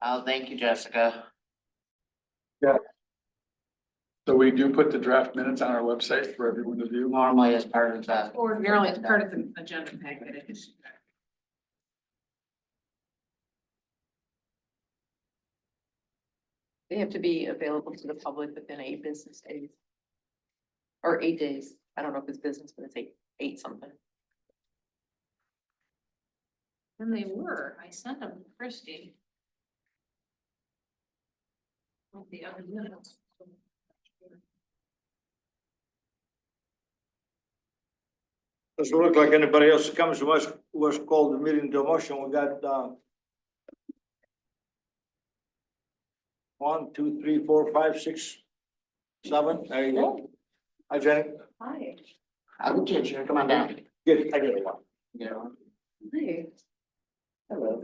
Oh, thank you, Jessica. So we do put the draft minutes on our website for everyone to view. Normally as part of that. Ordinarily, it's part of the agenda packet. It is. They have to be available to the public within 8 business days. Or 8 days. I don't know if it's business, but it's eight something. And they were, I sent them to Christie. With the other minutes. Doesn't look like anybody else comes to us who has called the meeting to motion. We got, 1, 2, 3, 4, 5, 6, 7. There you go. Hi, Jenny. Hi. I'll get you, come on down. Good. I get it. You know, Hi. hello.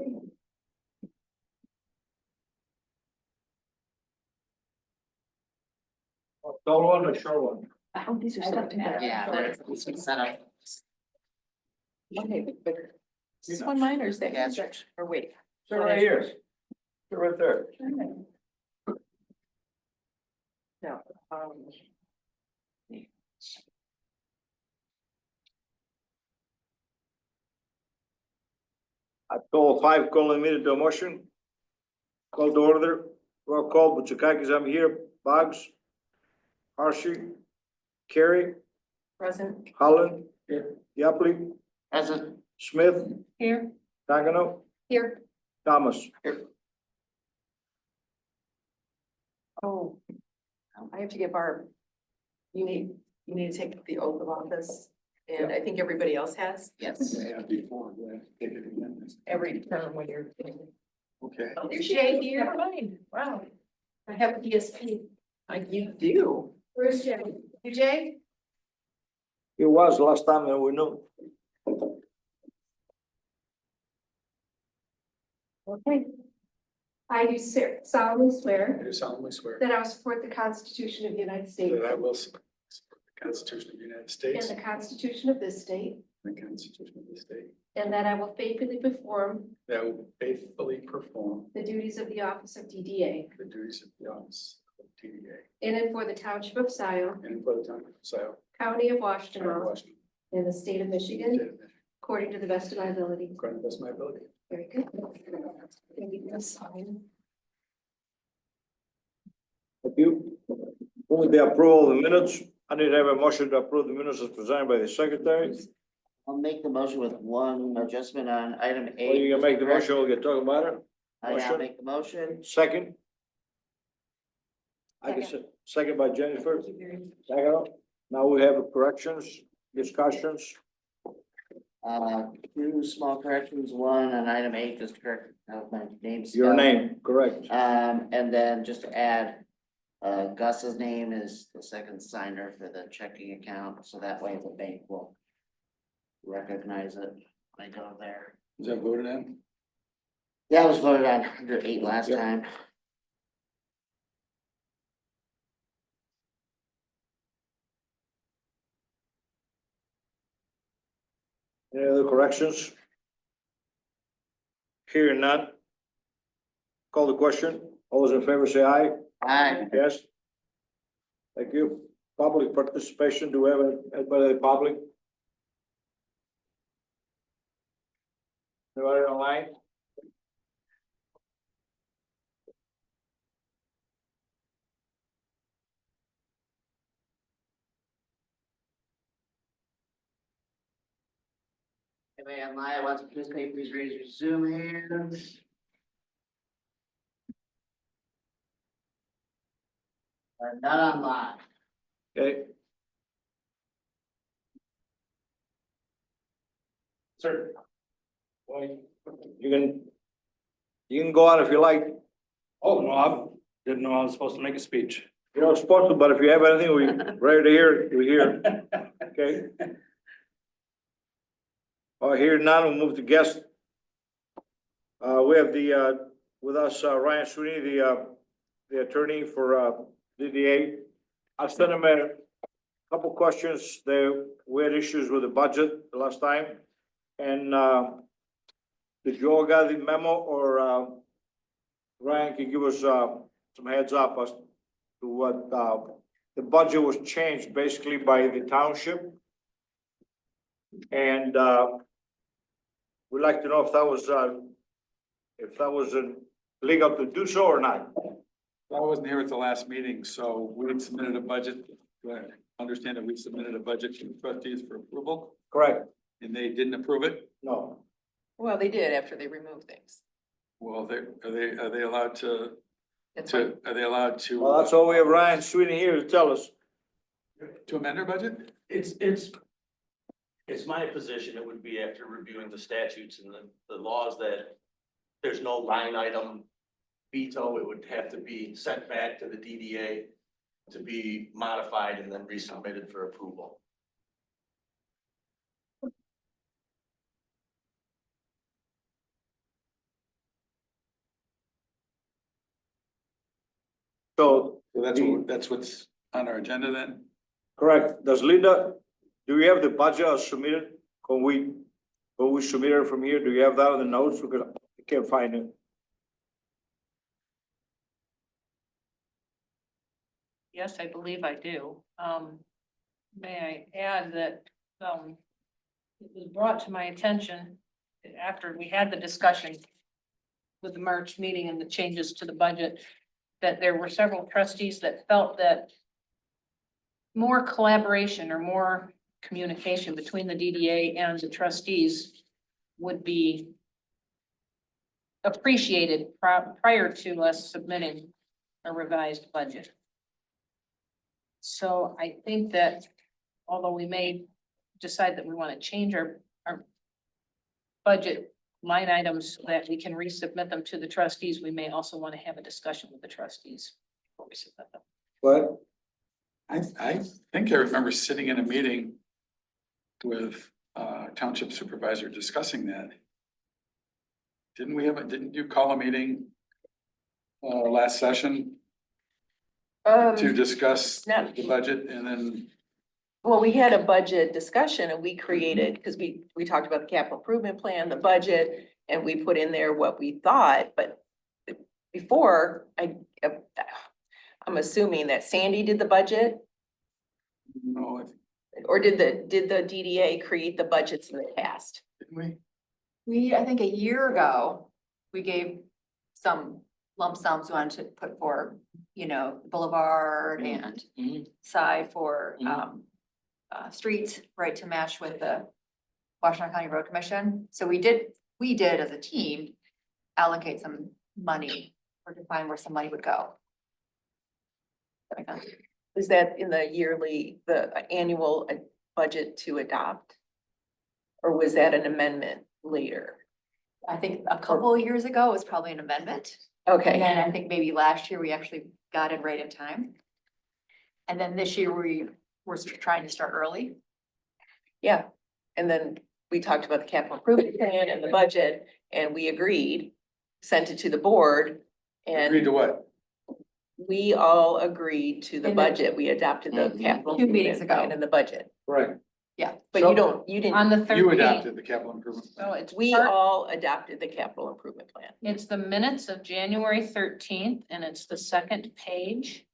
Tall one or short one? Oh, these are stuff to have. Yeah, there's some setup. Okay, but is this one mine or is that? Yeah, yours? it's- Or wait. They're right here. They're right there. No. I call 5, call the meeting to motion. Call to order. Roll call, Buchakakis, I'm here. Boggs. Harshy. Carey. Present. Holland. Yapley. As a, Smith. Here. Nagano. Here. Thomas. Oh. I have to get Barb. You need to take the oath of office, and I think everybody else has yes. Yeah, before, yeah, take it again. every term when you're. Okay. Oh, there's Jay here. Never mind. Wow. I have a DSP. You do. Where's Jay? You Jay? It was last time that we knew. Okay. I do solemnly I swear do solemnly swear that I will support the Constitution of the United States that I will support the Constitution of the United States, and the Constitution of this state, and the Constitution of the state, and that I will faithfully perform that I will faithfully perform the duties of the office of DDA the duties of the office of TDA in and for the Township of Scio, and for the town of Scio, County of County of Washington, Washington, in the state of State Michigan, of Michigan, according to the best of my ability. according to the best of my ability. Very good. Thank you for signing. Thank you. Only the approval of the minutes. I need to have a motion to approve the minutes as presented by the secretary. I'll make the motion with one adjustment on item A. Well, you can make the motion, we'll get talking about it. I'll motion. make the motion. Second. I guess, second by Jennifer. Second. Now we have corrections, discussions. 2 small corrections, one on item A, just to correct my name. Your spelling. name, correct. And then just to add, Gus's name is the second signer for the checking account, so that way the bank will recognize it when I go there. Is that voted in? Yeah, I was voted on under 8 last Yep. time. Any other corrections? Here none. Call the question. All those in favor say aye. Aye. Yes. Thank you. Public participation. Do we have anybody in the public? Anybody online? Anybody online wants to participate, please raise your Zoom hands. Not online. Okay, Sir. you can go on if you like. Oh, no, I didn't know I was supposed to make a speech. You're not supposed to, but if you have anything, we ready to hear it, we hear it. Okay. Here none, we'll move to guest. We have with us, Ryan Sweeney, the attorney for, DDA. I sent him a couple questions. We had issues with the budget the last time. And, did you all got the memo or, Ryan can give us, some heads up as to what, the budget was changed basically by the township. And, we'd like to know if that was, legal to do so or not. I wasn't here at the last meeting, so we had submitted a budget. Understand that we submitted a budget to the trustees for approval, Correct? and they didn't approve it. No. Well, they did after they removed things. Well, are they allowed to, That's fine. are they allowed to? Well, that's all we have Ryan Sweeney here to tell us. To amend their budget? It's my position, it would be after reviewing the statutes and the laws that there's no line item veto, it would have to be sent back to the DDA to be modified and then resubmitted for approval. So, So that's what's on our agenda then? correct. Does Linda, do we have the budget submitted? When we submit it from here, do you have that on the notes? Because I can't find it. Yes, I believe I do. May I add that, it was brought to my attention after we had the discussion with the March meeting and the changes to the budget, that there were several trustees that felt that more collaboration or more communication between the DDA and the trustees would be appreciated prior to us submitting a revised budget. So I think that although we may decide that we want to change our budget line items so that we can resubmit them to the trustees, we may also want to have a discussion with the trustees before we submit them. What? I think I remember sitting in a meeting with township supervisor discussing that. Didn't you call a meeting last session to discuss no. the budget and then? Well, we had a budget discussion and we created, because we talked about the capital improvement plan, the budget, and we put in there what we thought, but before, I'm assuming that Sandy did the budget, No, or did the DDA create the budgets in the past? didn't we? We, I think a year ago, we gave some lump sums we wanted to put for, Boulevard and side for, streets, right, to match with the Washington County Road Commission. So we did as a team allocate some money or define where some money would go. That makes sense? Is that in the annual budget to adopt? Or was that an amendment later? I think a couple of years ago was probably an amendment. And Okay, then I think maybe last year we actually got it right in time. And then this year we were trying to start early. yeah, and then we talked about the capital improvement plan and the budget, and we agreed, sent it to the board, Agreed and to what? we all agreed to the In the- budget, we adopted the capital. 2 meetings improvement plan ago. and the budget, Right. Yeah. but you didn't, On the You 13th. adopted the capital improvement. So it's we part- all adopted the capital improvement plan. It's the minutes of January 13th, and it's the second page.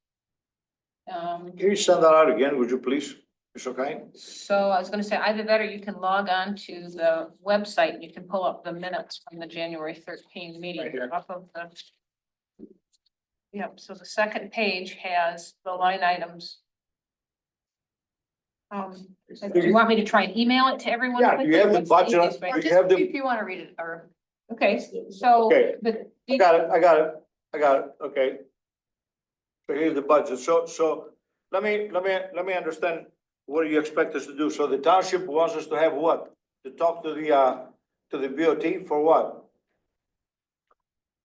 Can you send that out again, would you please? It's okay? So I was gonna say either that or you can log on to the website and you can pull up the minutes from the January 13th meeting Right here. off of the. Yep, so the second page has the line items. Do you want me to try and email it to everyone? Yeah, do you have the What's the budget? easiest way? Do you Just have the- if you want to read it or. Okay, so. Okay. the- I got it, okay. So here's the budget, so let me understand what you expect us to do. So the township wants us to have what? To talk to the BOT for what?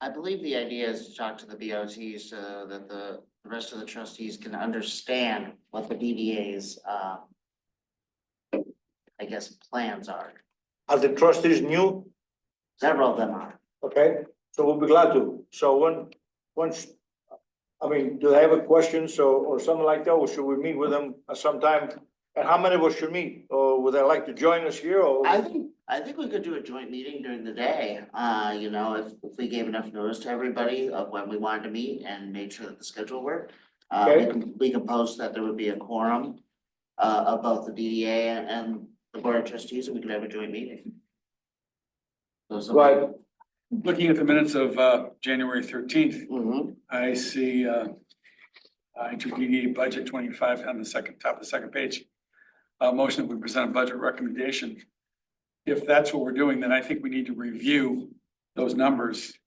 I believe the idea is to talk to the BOT so that the rest of the trustees can understand what the DDA's, I guess, plans are. Are the trustees new? Several of them are. Okay, so we'll be glad to. So once, I mean, do they have a question or something like that, or should we meet with them at some time And how many of us should meet? Or would they like to join us here or? I think we could do a joint meeting during the day, you know, if we gave enough notice to everybody of when we wanted to meet and made sure that the schedule worked. Okay. We can post that there would be a quorum, of both the DDA and the board of trustees, and we could have a joint meeting. So Right. Looking at the minutes of January 13th, Mhm. I see into DDA budget 25 on the top of the second page. Motion that we present a budget recommendation. If that's what we're doing, then I think we need to review those numbers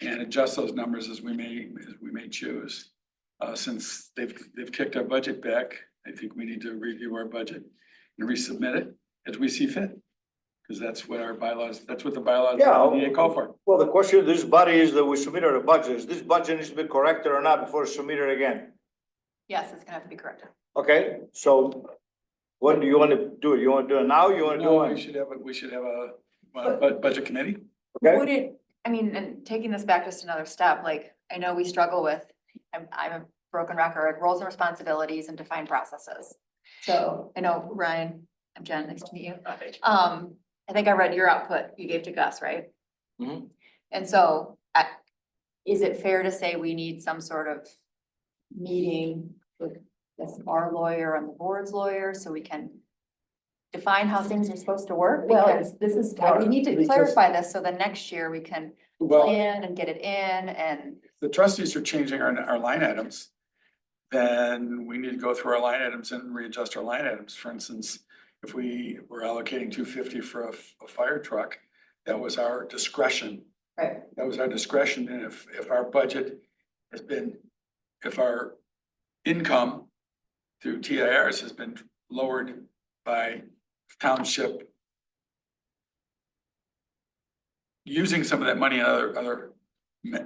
and adjust those numbers as we may choose. Since they've kicked our budget back, I think we need to review our budget and resubmit it as we see fit. Because that's what our bylaws, that's what the bylaws Yeah. of the DDA call for. Well, the question of this body is that we submitted a budget. Is this budget needs to be corrected or not before it's submitted again? Yes, it's gonna have to be corrected. Okay, so when do you want to do it? You want to do it now? You want to do No, it? we should have a budget committee. Okay, Would it, I mean, and taking this back just another step, like, I know we struggle with, I'm a broken record, roles and responsibilities and defined processes. So I know Ryan, I'm Jen, nice to meet you. I think I read your output you gave to Gus, right? Mhm. And so, is it fair to say we need some sort of meeting with our lawyer and the board's lawyer so we can define how things are supposed to work? Well, Because this is, we need to clarify this so that next year we can Well, plan and get it in and. the trustees are changing our line items. Then we need to go through our line items and readjust our line items. For instance, if we were allocating 250 for a fire truck, that was our discretion. Right. That was our discretion, and if our budget has been, if our income through TIRs has been lowered by township using some of that money in other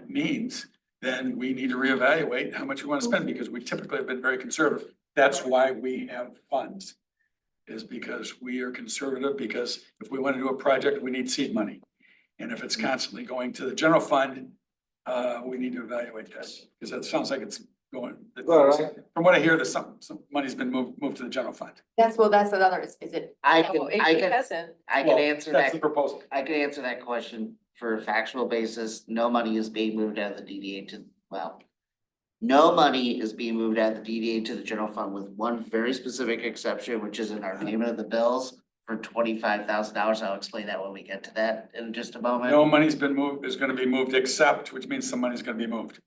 means, then we need to reevaluate how much we want to spend, because we typically have been very conservative. That's why we have funds, is because we are conservative, because if we want to do a project, we need seed money. And if it's constantly going to the general fund, we need to evaluate this, because it sounds like it's going. all right. From what I hear, there's some money's been moved to the general fund. That's another, is it, I Oh, can, it hasn't. I Well, can answer That's that. the proposal. I could answer that question for a factual basis. No money is being moved out of the DDA to, well, no money is being moved out of the DDA to the general fund with one very specific exception, which is in our payment of the bills for $25,000. I'll explain that when we get to that in just a moment. No money's been moved, is gonna be moved except, which means some money's gonna be moved.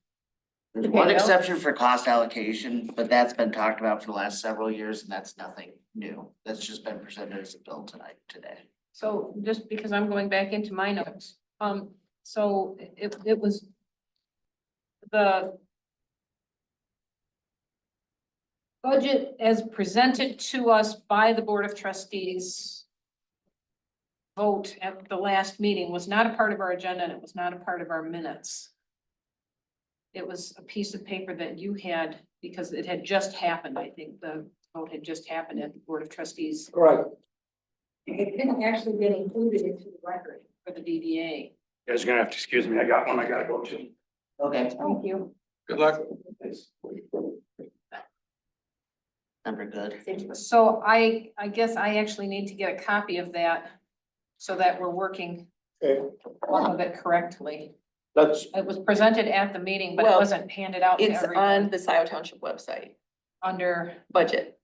There's one Okay, no. exception for cost allocation, but that's been talked about for the last several years, and that's nothing new. That's just been presented as a bill today. So just because I'm going back into my notes, so it was the budget as presented to us by the Board of Trustees vote at the last meeting was not a part of our agenda, and it was not a part of our minutes. It was a piece of paper that you had, because it had just happened. I think the vote had just happened at the Board of Trustees. Correct. It didn't actually get included into the record for the DDA. You guys are gonna have to excuse me, I got one I gotta go to. Okay, Thank you. Good luck. number good. So I guess I actually need to get a copy of that so that we're working Okay, off of it correctly. that's, It was presented at the meeting, but it Well, wasn't handed out to It's on everyone the Scio Township website, under, budget.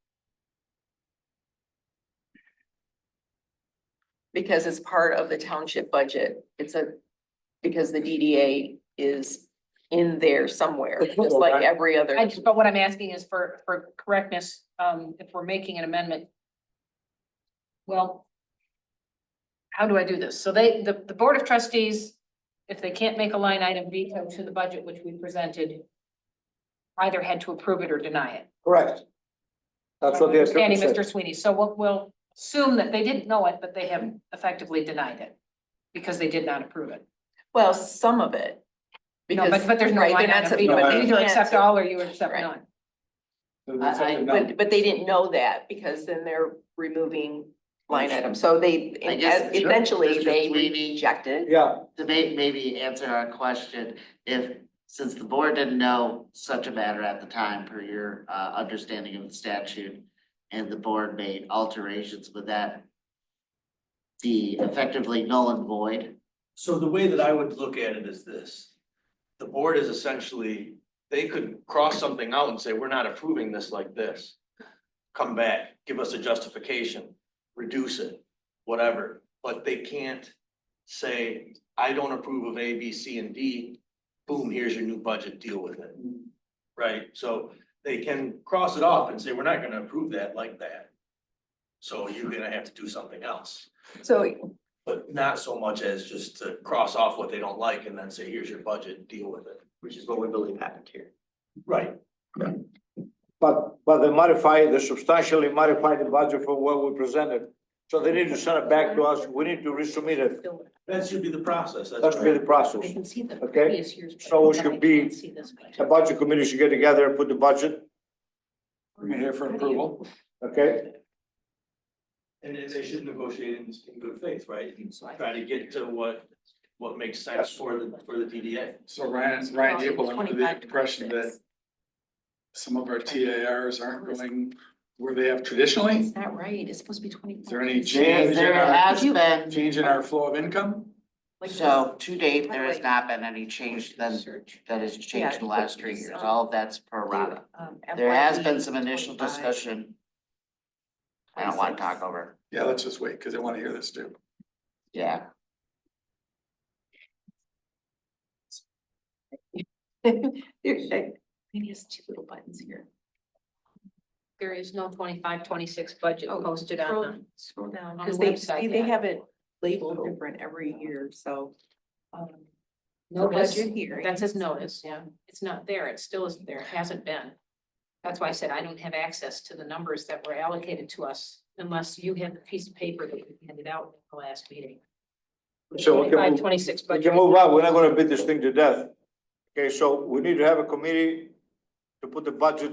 Because it's part of the township budget. Because the DDA is in there somewhere, just like every other. but what I'm asking is for correctness, if we're making an amendment. Well, how do I do this? So the Board of Trustees, if they can't make a line item veto to the budget which we presented, either had to approve it or deny it. correct. That's what the attorney Understanding said. Mr. Sweeney, so we'll assume that they didn't know it, but they have effectively denied it because they did not approve it. Well, some of it. No, Because, but there's no right, line they're not item sup- veto. but they Either can't- accept all or you accept Right. none. But they didn't know that because then they're removing line items. So they, I guess- eventually Mr. they Sweeney- rejected. Yeah, To maybe answer our question, since the board didn't know such a matter at the time per your understanding of the statute, and the board made alterations, would that be effectively null and void? So the way that I would look at it is this. The board is essentially, they could cross something out and say, we're not approving this like this. Come back, give us a justification, reduce it, whatever, but they can't say, I don't approve of A, B, C, and D. Boom, here's your new budget, deal with it. Right, so they can cross it off and say, we're not gonna approve that like that. So you're gonna have to do something else. So, But not so much as just to cross off what they don't like and then say, here's your budget, deal with it. Which is what we believe happened here. Right. But they substantially modified the budget from what we presented. So they need to send it back to us, we need to resubmit it, That should be the process. that should be the process. I can see the Okay, previous year's. so it budget, should but I be- can't see this budget. The budget committee should get together and put the budget, Bring it here for approval. okay? And they should negotiate in good faith, right? And try to get to what makes sense for the DDA. So Ryan, you able under the impression that some of our TARs aren't going where they have traditionally? It's not right, it's supposed to be 20. Is there any change in There our, has been, change in our flow of income? so to date, there has not been any change that has changed in the last 3 years, all of that's per rata. There has been some initial discussion. I don't wanna talk over, Yeah, let's just wait, because I want to hear this too. yeah. Maybe it's two little buttons here. There is no 25-26 budget Oh, posted on the. Scroll down, on because the they, website they yet. have it labeled different every year, so. No Notice, budget here, that says notice, yeah, it's not there, it still isn't there, it hasn't been. That's why I said I don't have access to the numbers that were allocated to us unless you had the piece of paper that we handed out at the last meeting. So we can 25, move- 26 We budget. can move on, we're not gonna beat this thing to death. Okay, so we need to have a committee to put the budget,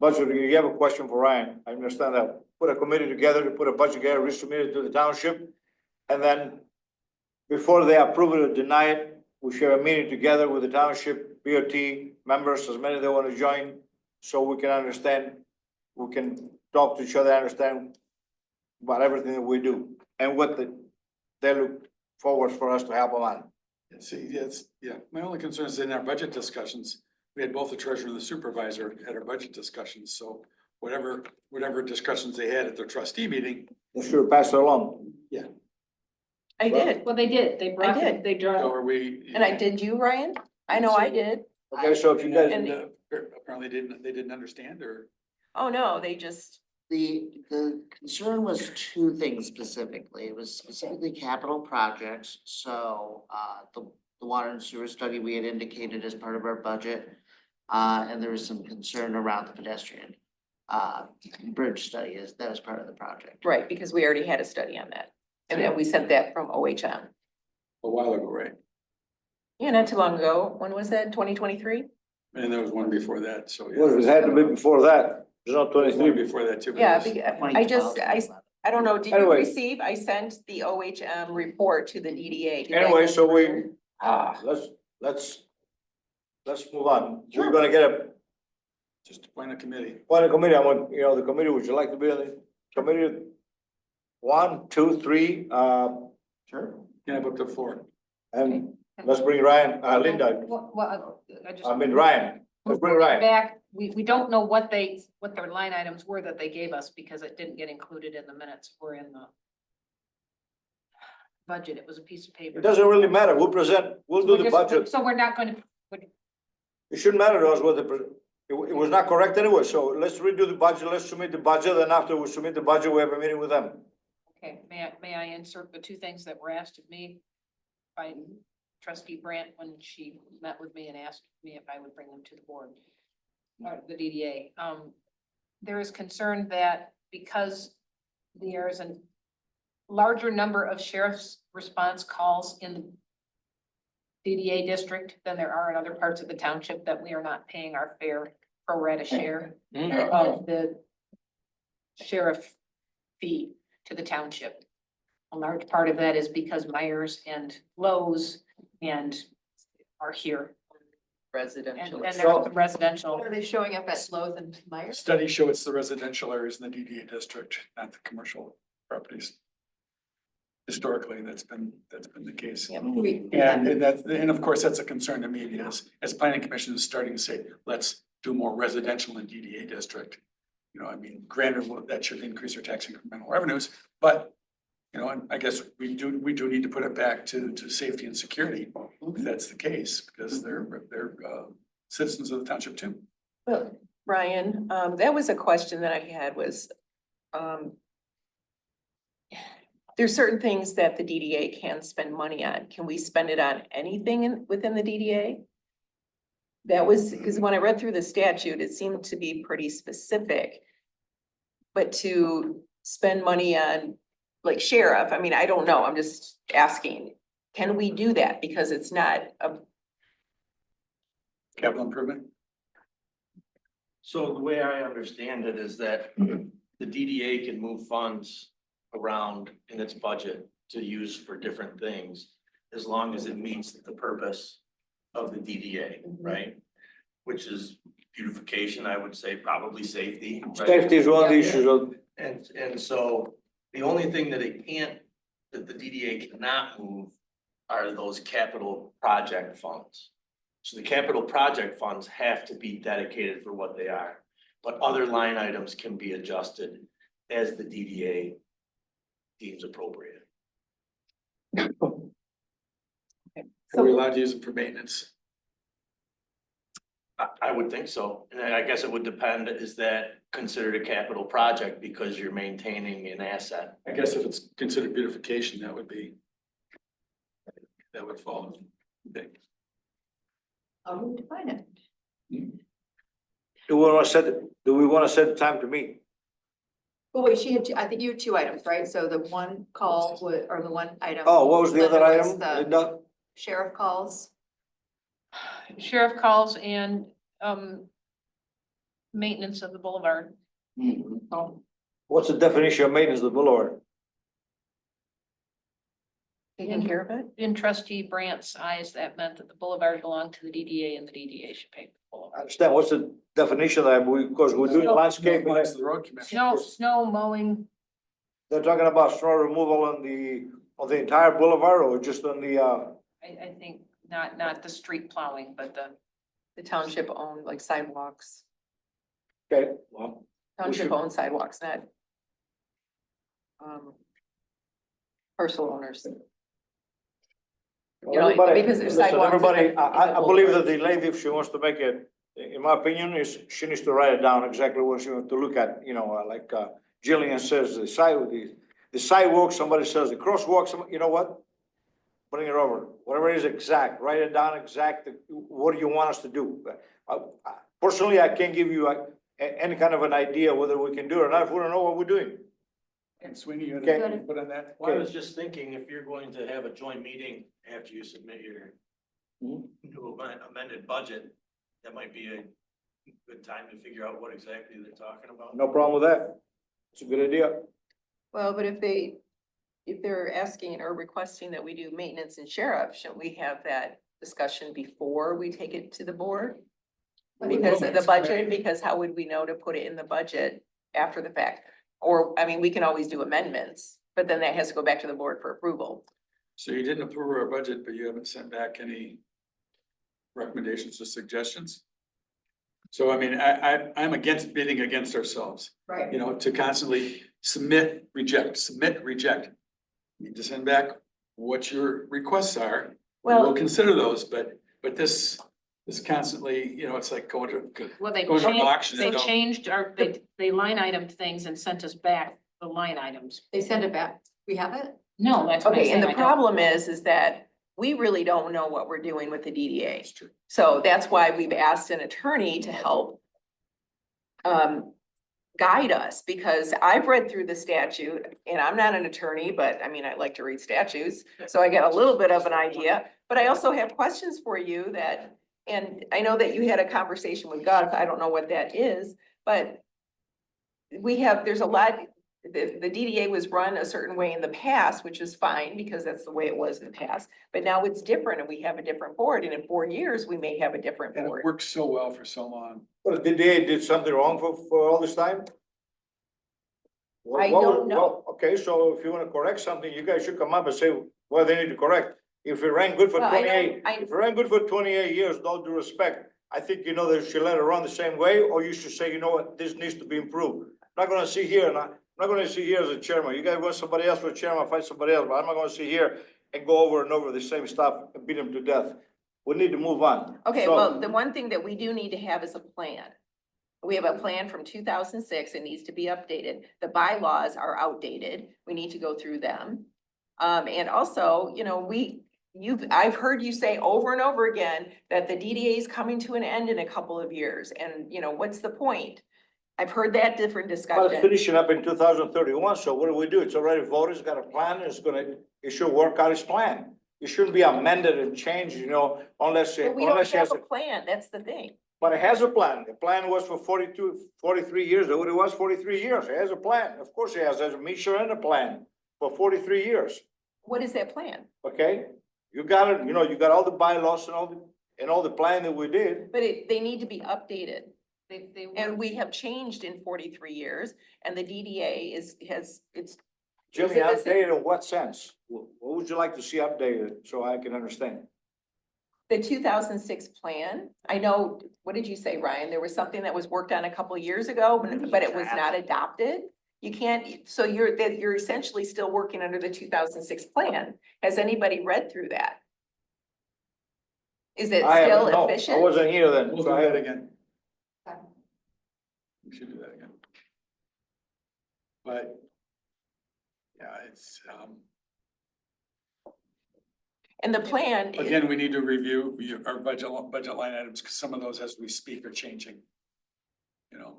you have a question for Ryan, I understand that. Put a committee together to put a budget together, resubmit it to the township. And then before they approve it or deny it, we share a meeting together with the township, BOT members, as many they want to join. So we can understand, we can talk to each other, understand about everything that we do and what they look forward for us to help them on. Yeah, see, yeah, my only concern is in our budget discussions, we had both the treasurer and the supervisor at our budget discussions, so whatever discussions they had at their trustee meeting, They should have passed it along. I did, Well, they did, they brought, did. they so draw. are we? and I did you, Ryan? I know I did. Okay, so if you guys, And, apparently they didn't understand, or? Oh, no, they just, The concern was two things specifically. It was specifically capital projects, so the water and sewer study we had indicated as part of our budget. And there was some concern around the pedestrian bridge study, that was part of the project. right, because we already had a study on that. And then we sent that from OHM. A while ago, right? Yeah, not too long ago. When was that? 2023? And there was one before that, so. yeah. well, it had to be before that, there's not There was one 23. before that too. but Yeah, it was- I just, I don't know, did you Anyway. receive? I sent the OHM report to the DDA. Did that Anyway, go so we, through? let's move on. We're gonna get a Just appoint a committee. committee, I want, the committee, would you like to be on the committee? 1, 2, 3, Sure. You have up to 4. and let's bring Ryan, Linda, Well, I just. Ryan, let's bring Ryan. Back, we don't know what their line items were that they gave us because it didn't get included in the minutes or in the budget. It was a piece of paper. It doesn't really matter, we'll do the budget. So we're not going to, It shouldn't matter to us what it was not correct anyway, so let's redo the budget, let's submit the budget, and after we submit the budget, we have a meeting with them. okay, may I insert the two things that were asked of me by trustee Brandt when she met with me and asked me if I would bring them to the board, or the DDA. There is concern that because there is a larger number of sheriff's response calls in the DDA district than there are in other parts of the township, that we are not paying our fair pro rata share of the sheriff fee to the township. A large part of that is because Myers and Lowe's and are here. residential. And there was residential. Are they showing up at Lowe's and Myers? Studies show it's the residential areas in the DDA district, not the commercial properties. Historically, that's been the case. Yeah. And of course, that's a concern to me as planning commission is starting to say, let's do more residential in DDA district. You know, I mean, granted, that should increase our tax incremental revenues, but you know, and I guess we do need to put it back to safety and security, if that's the case, because they're citizens of the township too. Well, Ryan, that was a question that I had was, there's certain things that the DDA can spend money on. Can we spend it on anything within the DDA? That was, because when I read through the statute, it seemed to be pretty specific. But to spend money on, like sheriff, I mean, I don't know, I'm just asking, can we do that? Because it's not a, Capital improvement. So the way I understand it is that the DDA can move funds around in its budget to use for different things, as long as it meets the purpose of the DDA, right? Which is beautification, I would say, probably safety. right? Safety is one of the Yeah. issues of, And so the only thing that that the DDA cannot move are those capital project funds. So the capital project funds have to be dedicated for what they are, but other line items can be adjusted as the DDA deems appropriate. Are we allowed to use it for maintenance? I would think so, and I guess it would depend, is that considered a capital project because you're maintaining an asset? I guess if it's considered beautification, that would fall. Okay. How do we define it? do we wanna set the time to meet? Well, wait, I think you had two items, right? So the one call or the one item. Oh, what was the other Linda, was item, the Linda? Sheriff calls. Sheriff calls and, maintenance of the boulevard. What's the definition of maintenance of the boulevard? taking care of it? In trustee Brandt's eyes, that meant that the boulevard belonged to the DDA and the DDA should pay for the I boulevard. understand, what's the definition of that, because we're doing landscaping, Applies to the road commission. Snow mowing, they're talking about snow removal on the entire boulevard or just on the, I think, not the street plowing, but The township owned like sidewalks, okay, well, township should- owned sidewalks, not parcel owners. You know, everybody, because there's listen, sidewalks. everybody, in the I believe that boulevard. the lady, if she wants to make it, in my opinion, is she needs to write it down exactly what she wants to look at, you know, like, Jillian says, the sidewalk, somebody says the crosswalk, you know what? Bring it over, whatever it is exact, write it down exact, what do you want us to do? Personally, I can't give you any kind of an idea whether we can do it or not, if we don't know what we're doing. And Sweeney, you had Okay. anything to put on that? Well, I was just thinking, if you're going to have a joint meeting after you submit your Mhm. new amended budget, that might be a good time to figure out what exactly they're talking about. No problem with that. It's a good idea. Well, but if they're asking or requesting that we do maintenance and sheriff, shouldn't we have that discussion before we take it to the board? Because of the budget, because how would we know to put it in the budget after the fact? Or, I mean, we can always do amendments, but then that has to go back to the board for approval. So you didn't approve our budget, but you haven't sent back any recommendations or suggestions? So I mean, I'm against bidding against ourselves, Right. you know, to constantly submit, reject. You need to send back what your requests are. We'll Well, consider those, but this constantly, you know, it's like going to, well, they Going to an auction changed, and they all. changed our, they line item things and sent us back the line items. They send it back. We have it? No, that's what I'm okay, and saying. the I don't- problem is that we really don't know what we're doing with the DDA. it's true. So that's why we've asked an attorney to help guide us, because I've read through the statute, and I'm not an attorney, but I mean, I like to read statutes, so I get a little bit of an idea. But I also have questions for you that, and I know that you had a conversation with Gus, I don't know what that is, but there's a lot, the DDA was run a certain way in the past, which is fine because that's the way it was in the past. But now it's different and we have a different board and in 4 years, we may have a different And it board. worked so well for so long. Well, did they did something wrong for all this time? I What would- don't know. well, okay, so if you wanna correct something, you guys should come up and say, well, they need to correct. If it ran good for Well, I don't- 28, I- if it ran good for 28 years, with all due respect, I think, you know, they should let it run the same way, or you should say, you know what, this needs to be improved. I'm not gonna sit here and I'm not gonna sit here as a chairman. You guys want somebody else for chairman, find somebody else, but I'm not gonna sit here and go over and over the same stuff and beat them to death. We need to move on. Okay, So- well, the one thing that we do need to have is a plan. We have a plan from 2006. It needs to be updated. The bylaws are outdated. We need to go through them. And also, you know, I've heard you say over and over again that the DDA is coming to an end in a couple of years. And, you know, what's the point? I've heard that different Well, it's discussion. finishing up in 2031, so what do? It's already voted, it's got a plan, it should work out its plan. It shouldn't be amended and changed, you know, unless But we don't it has, have a plan. That's the thing. but it has a plan. The plan was for 43 years, or what it was, 43 years. It has a plan. Of course it has, there's a mission and a plan for 43 years, What is that plan? okay? You got it, you know, you got all the bylaws and all the plan that we did. But they need to be updated. They And were- we have changed in 43 years and the DDA it's Jimmy, Is it the same- updated in what sense? What would you like to see updated, so I can understand? the 2006 plan. I know, what did you say, Ryan? There was something that was worked on a couple years ago, but it was not adopted. You can't, so you're essentially still working under the 2006 plan. Has anybody read through that? Is it I haven't, still no, I efficient? wasn't here then. We'll so do I that haven't- again. Okay. We should do that again. But, yeah, it's, And the plan, again, we need to review our budget line items, because some of those as we speak are changing. You know,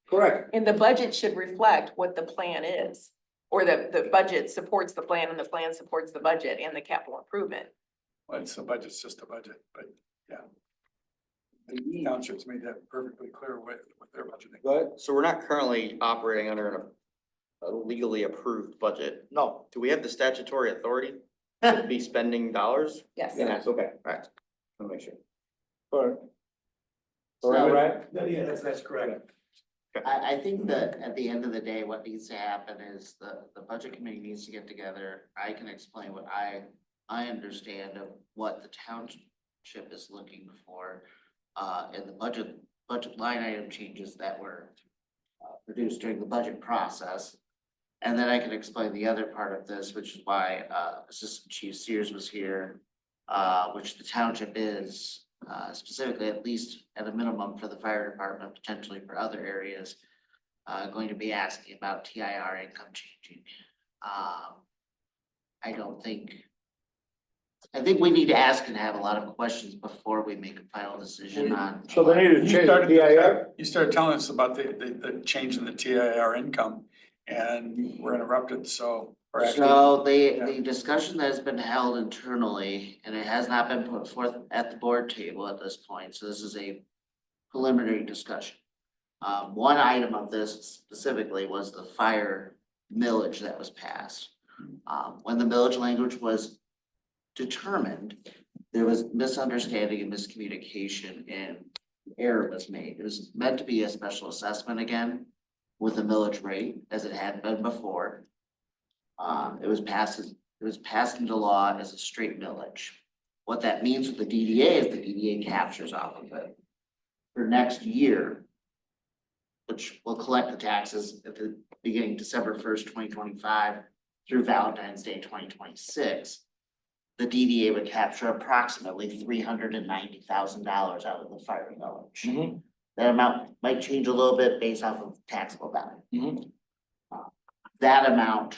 Correct. and the budget should reflect what the plan is. Or the budget supports the plan and the plan supports the budget and the capital improvement. well, it's the budget's just a budget, but, yeah. The townships made that perfectly clear with their budgeting. Go ahead. So we're not currently operating under a legally approved budget. No. Do we have the statutory authority to be spending dollars? Yes. Yes, okay, alright. I'll make sure. Correct. So- All right. Yeah, that's correct. I think that at the end of the day, what needs to happen is the budget committee needs to get together. I can explain what I understand of what the township is looking for. And the budget line item changes that were produced during the budget process. And then I can explain the other part of this, which is why Assistant Chief Sears was here, which the township is specifically, at least at a minimum for the fire department, potentially for other areas, going to be asking about TIR income changing. I think we need to ask and have a lot of questions before we make a final decision on. So they need to You change started, the DIR? you started telling us about the change in the TIR income, and we're interrupted, so. we're actually- So the yeah. discussion that has been held internally, and it has not been put forth at the board table at this point, so this is a preliminary discussion. One item of this specifically was the fire millage that was passed. When the millage language was determined, there was misunderstanding and miscommunication and error was made. It was meant to be a special assessment again with a millage rate as it had been before. It was passed into law as a straight millage. What that means with the DDA is the DDA captures off of it. For next year, which will collect the taxes at the beginning December 1st, 2025 through Valentine's Day 2026. The DDA would capture approximately $390,000 out of the fire millage. Mhm. That amount might change a little bit based off of taxable value. Mhm. That amount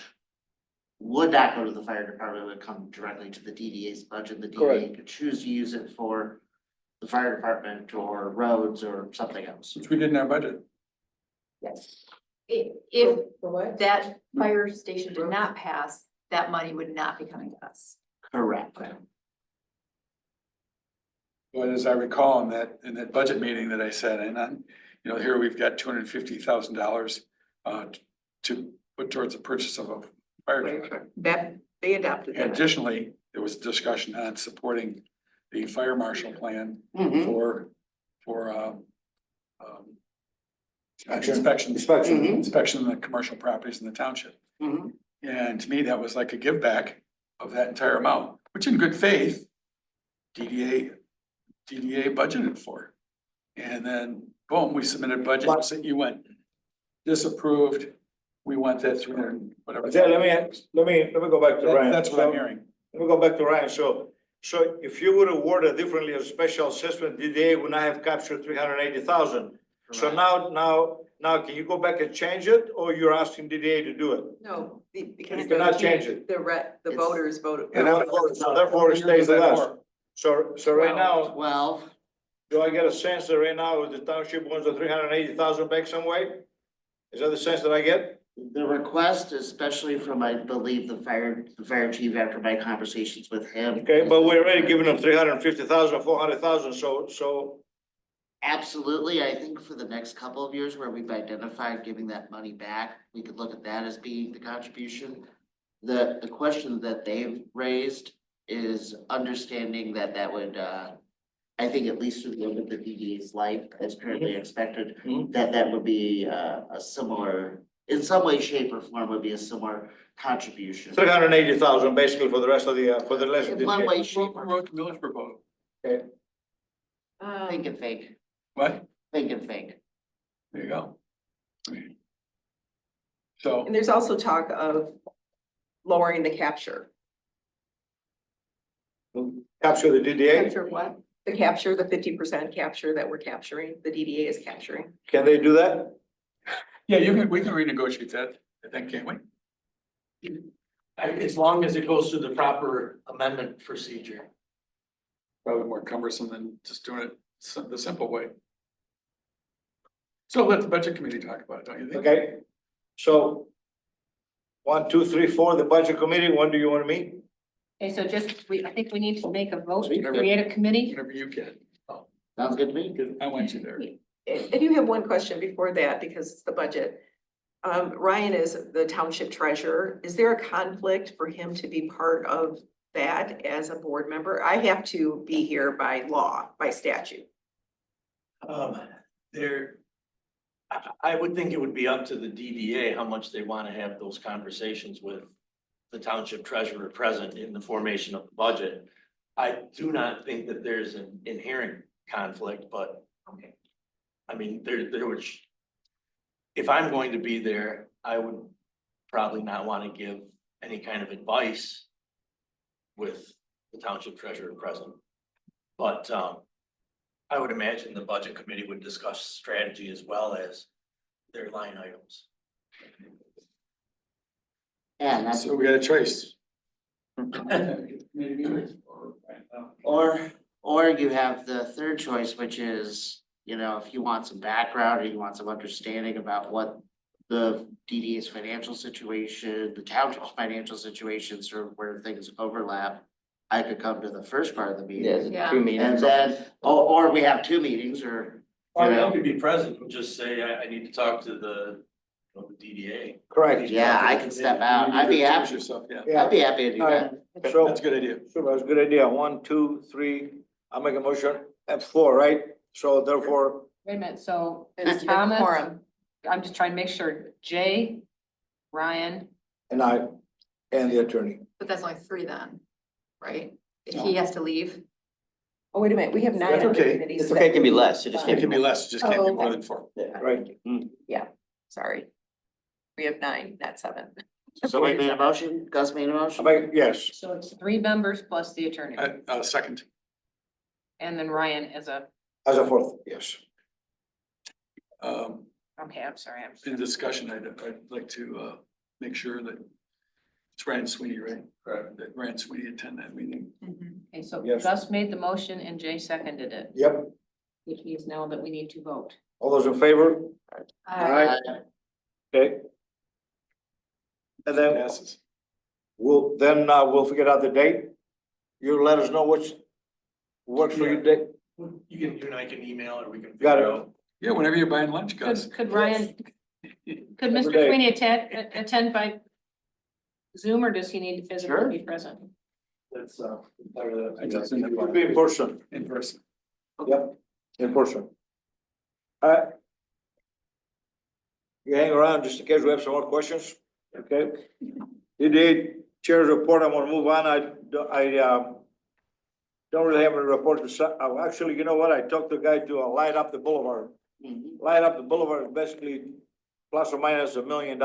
would not go to the fire department, it would come directly to the DDA's budget. The DDA Correct. could choose to use it for the fire department or roads or something else. Which we did in our budget. Yes. If For what? that fire station did not pass, that money would not be coming to us. Correct. But as I recall in that budget meeting that I sat in on, you know, here we've got $250,000 to put towards the purchase of a fire truck. That, they adopted that. Additionally, there was discussion on supporting the fire marshal plan Mhm. for, Inspection. inspection of the commercial properties in the township. Mhm. And to me, that was like a give back of that entire amount, which in good faith, DDA budgeted for. And then, boom, we submitted budget, so you went disapproved, we went that 300, whatever. Yeah, let me go back to Ryan. That's what I'm So, hearing. Let me go back to Ryan. So if you would award it differently as a special assessment, DDA would not have captured 380,000. So Correct. now, can you go back and change it, or you're asking DDA to do it? No, because. You cannot change it. The It's- voters voted. And therefore it stays with us. So right now, 12. do I get a sense that right now the township wants the 380,000 back some way? Is that the sense that I get? The request, especially from, I believe, the fire chief after my conversations with him. Okay, but we're already giving them 350,000, 400,000. So Absolutely, I think for the next couple of years where we've identified giving that money back, we could look at that as being the contribution. The question that they've raised is understanding that that would, I think at least through the end of the DDA's life as currently expected, Mhm. that would be a similar, in some way, shape or form would be a similar contribution. 380,000 basically for the rest of the, for the rest of the In one year. way, shape Who or wrote the millage proposal? Okay, think and think, What? think and think. There you go. So, And there's also talk of lowering the capture. capture the DDA. Capture what? The capture, the 50% capture that we're capturing, the DDA is capturing. Can they do that? yeah, we can renegotiate that, I think, can't we? As long as it goes through the proper amendment procedure. Probably more cumbersome than just doing it the simple way. So let the budget committee talk about it, don't you think? Okay, so 1, 2, 3, 4, the budget committee, when do you want to meet? Okay, so I think we need to make a vote to Whenever- create a committee. Whenever you can. Sounds good to me. I want you there. I do have one question before that because it's the budget. Ryan is the township treasurer. Is there a conflict for him to be part of that as a board member? I have to be here by law, by statute. I would think it would be up to the DDA how much they want to have those conversations with the township treasurer present in the formation of the budget. I do not think that there's an inherent conflict, but Okay. I mean, there was. If I'm going to be there, I would probably not want to give any kind of advice with the township treasurer present. But I would imagine the budget committee would discuss strategy as well as their line items. And that's, So we got a choice. or you have the third choice, which is, you know, if you want some background or you want some understanding about what the DDA's financial situation, the township's financial situations, or where things overlap, I could come to the first part of the meeting. Yeah. 2 And meetings. then, or we have 2 meetings or, Or you I know, could be present and just say, I need to talk to the DDA. Correct. yeah, I can step out. I'd be happy, Yourself, yeah. Yeah. I'd be happy to do that. So That's a good idea. Sure, that's a good idea. 1, 2, 3, I'll make a motion at 4, right? So therefore, Wait a minute, so It's Thomas, quorum. I'm just trying to make sure, Jay, Ryan, and I, and the attorney. But that's only 3 then, right? If he has to leave. Oh, wait a minute, we have 9 That's other okay. committees. It's okay, it can be less, it just It can't can be be more. less, it just can't be Oh, more okay. than 4. Right. Sorry. We have 9, not 7. Somebody made a motion, Gus made a motion? Yes, so it's 3 members plus the attorney, Second, and then Ryan as a, as a 4th, yes. okay, I'm sorry, in discussion, I'd like to make sure that it's Ryan Sweeney, right? Correct. That Ryan Sweeney attend that meeting. Okay, so Yes. Gus made the motion and Jay seconded it, Yep, which means now that we need to vote. all those in favor? I- Okay. And then Passes. we'll figure out the date. You let us know which works for you, Dick. You and I can email or we can Got figure it. out. Yeah, whenever you're buying lunch, Gus. Could Ryan, Could Mr. Every day. Sweeney attend by Zoom, or does he need to physically be present? That's, I just think It would be in person, in person. yep, in person. You hang around just in case we have some more questions, okay? DDA Chair's report, I'm gonna move on, don't really have a report actually, you know what, I talked to the guy to light up the boulevard. Light up the boulevard is basically plus or minus $1 million.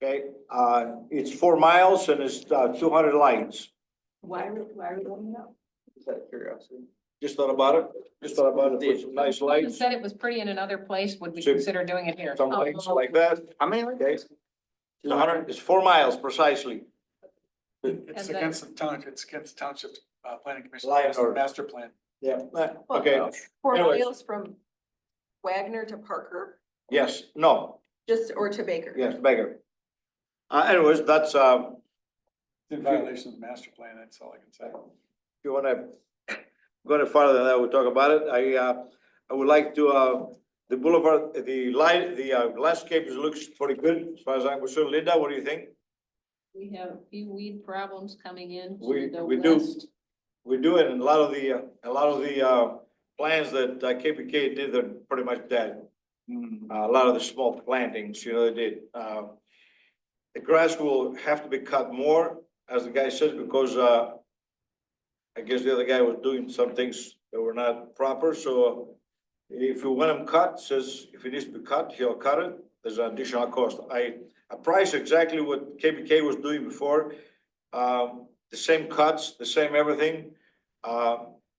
Okay, it's 4 miles and it's 200 lights. Why are we doing that? Is that curiosity? Just thought about it, put some nice You lights, said it was pretty in another place, would we Sure. consider doing it here? some lights like that, How many? okay? It's 4 miles precisely. It's And against the town, it's against the township, planning commission, Line or- master plan. Yeah, okay, 4 Anyways. miles from Wagner to Parker, yes, no, just, or to Baker? yes, bigger. Anyways, that's, In violation of the master plan, that's all I can say. if you wanna go any farther than that, we'll talk about it. I would like to, the boulevard, the light, the landscape looks pretty good as far as I'm concerned. Linda, what do you think? We have a few weed problems coming in We- to the we do. west. We do it, and a lot of the plans that KPK did, they're pretty much dead. A lot of the small plantings, you know, they did. The grass will have to be cut more, as the guy says, because, I guess the other guy was doing some things that were not proper, so if you want him cut, says if it needs to be cut, he'll cut it. There's an additional cost. I priced exactly what KPK was doing before. The same cuts, the same everything,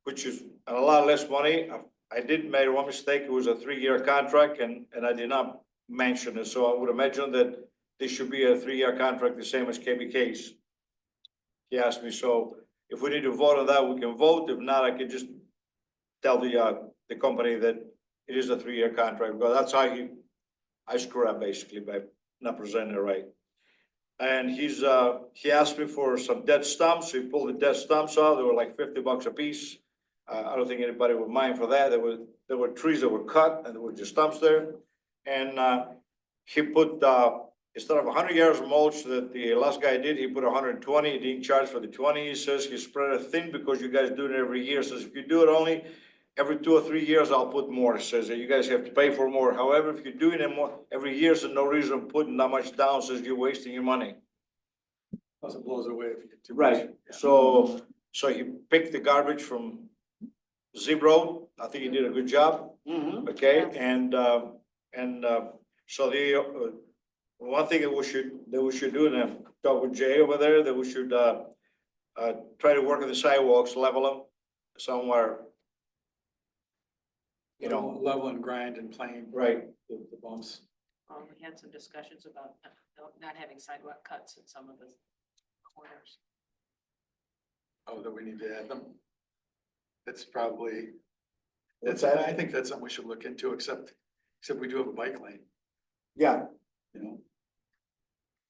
which is a lot less money. I did make one mistake. It was a 3-year contract and I did not mention it. So I would imagine that this should be a 3-year contract, the same as KBK's. He asked me, so if we need to vote on that, we can vote. If not, I can just tell the company that it is a 3-year contract. But that's how I screw up basically by not presenting it right. And he asked me for some dead stumps. He pulled the dead stumps out. They were like $50 a piece. I don't think anybody would mind for that. There were trees that were cut and there were just stumps there. And he put, instead of 100 yards of mulch that the last guy did, he put 120. He didn't charge for the 20. He says he spread it thin because you guys do it every year. Says if you do it only every 2 or 3 years, I'll put more. Says that you guys have to pay for more. However, if you're doing it more every year, there's no reason putting that much down. Says you're wasting your money. Plus it blows away if you get too much. Right. Yeah. So he picked the garbage from Zebro. I think he did a good job. Okay, and so the one thing that we should do, and I've talked with Jay over there, that we should try to work on the sidewalks, level them somewhere. You know, Level and grind and plane. right, The bumps. We had some discussions about not having sidewalk cuts in some of the corners. Oh, that we need to add them. That's probably, What's that's, that? I think that's something we should look into, except we do have a bike lane, yeah, you know?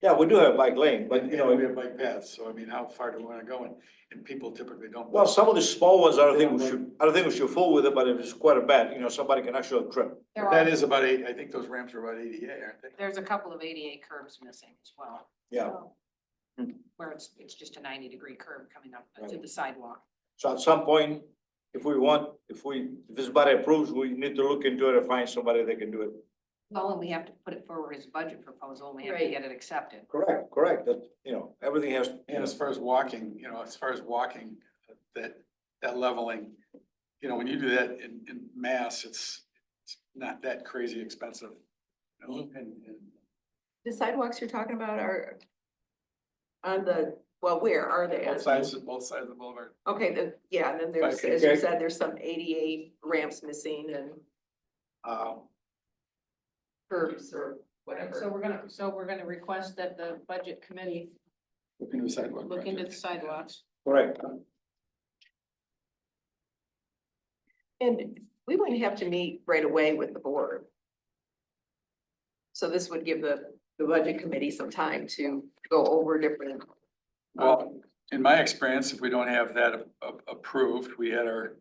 yeah, we do have a bike lane, but And you know, we have bike paths, so I mean, how far do we wanna go? And people typically don't. well, some of the small ones, I don't think we should fool with it, but if it's quite a bad, you know, somebody can actually trip. There That are, is about I think those ramps are about ADA, aren't they? there's a couple of ADA curbs missing as well. Yeah. Where it's just a 90-degree curve coming up to Right. the sidewalk. So at some point, if this body approves, we need to look into it and find somebody that can do it. Well, and we have to put it forward as a budget proposal, and we have to Right. get it accepted. Correct, that, you know, everything has. And as far as walking, that leveling, you know, when you do that in mass, it's not that crazy expensive. You know, and The sidewalks you're talking about are on the, well, where are they? both sides of the boulevard. Okay, yeah, and then there's, Okay. as you said, there's some ADA ramps missing and curbs or So whatever. we're gonna request that the budget committee Look into the sidewalk. look into the project. sidewalks. Correct. And we wouldn't have to meet right away with the board. So this would give the budget committee some time to go over different. Well, in my experience, if we don't have that approved, we had our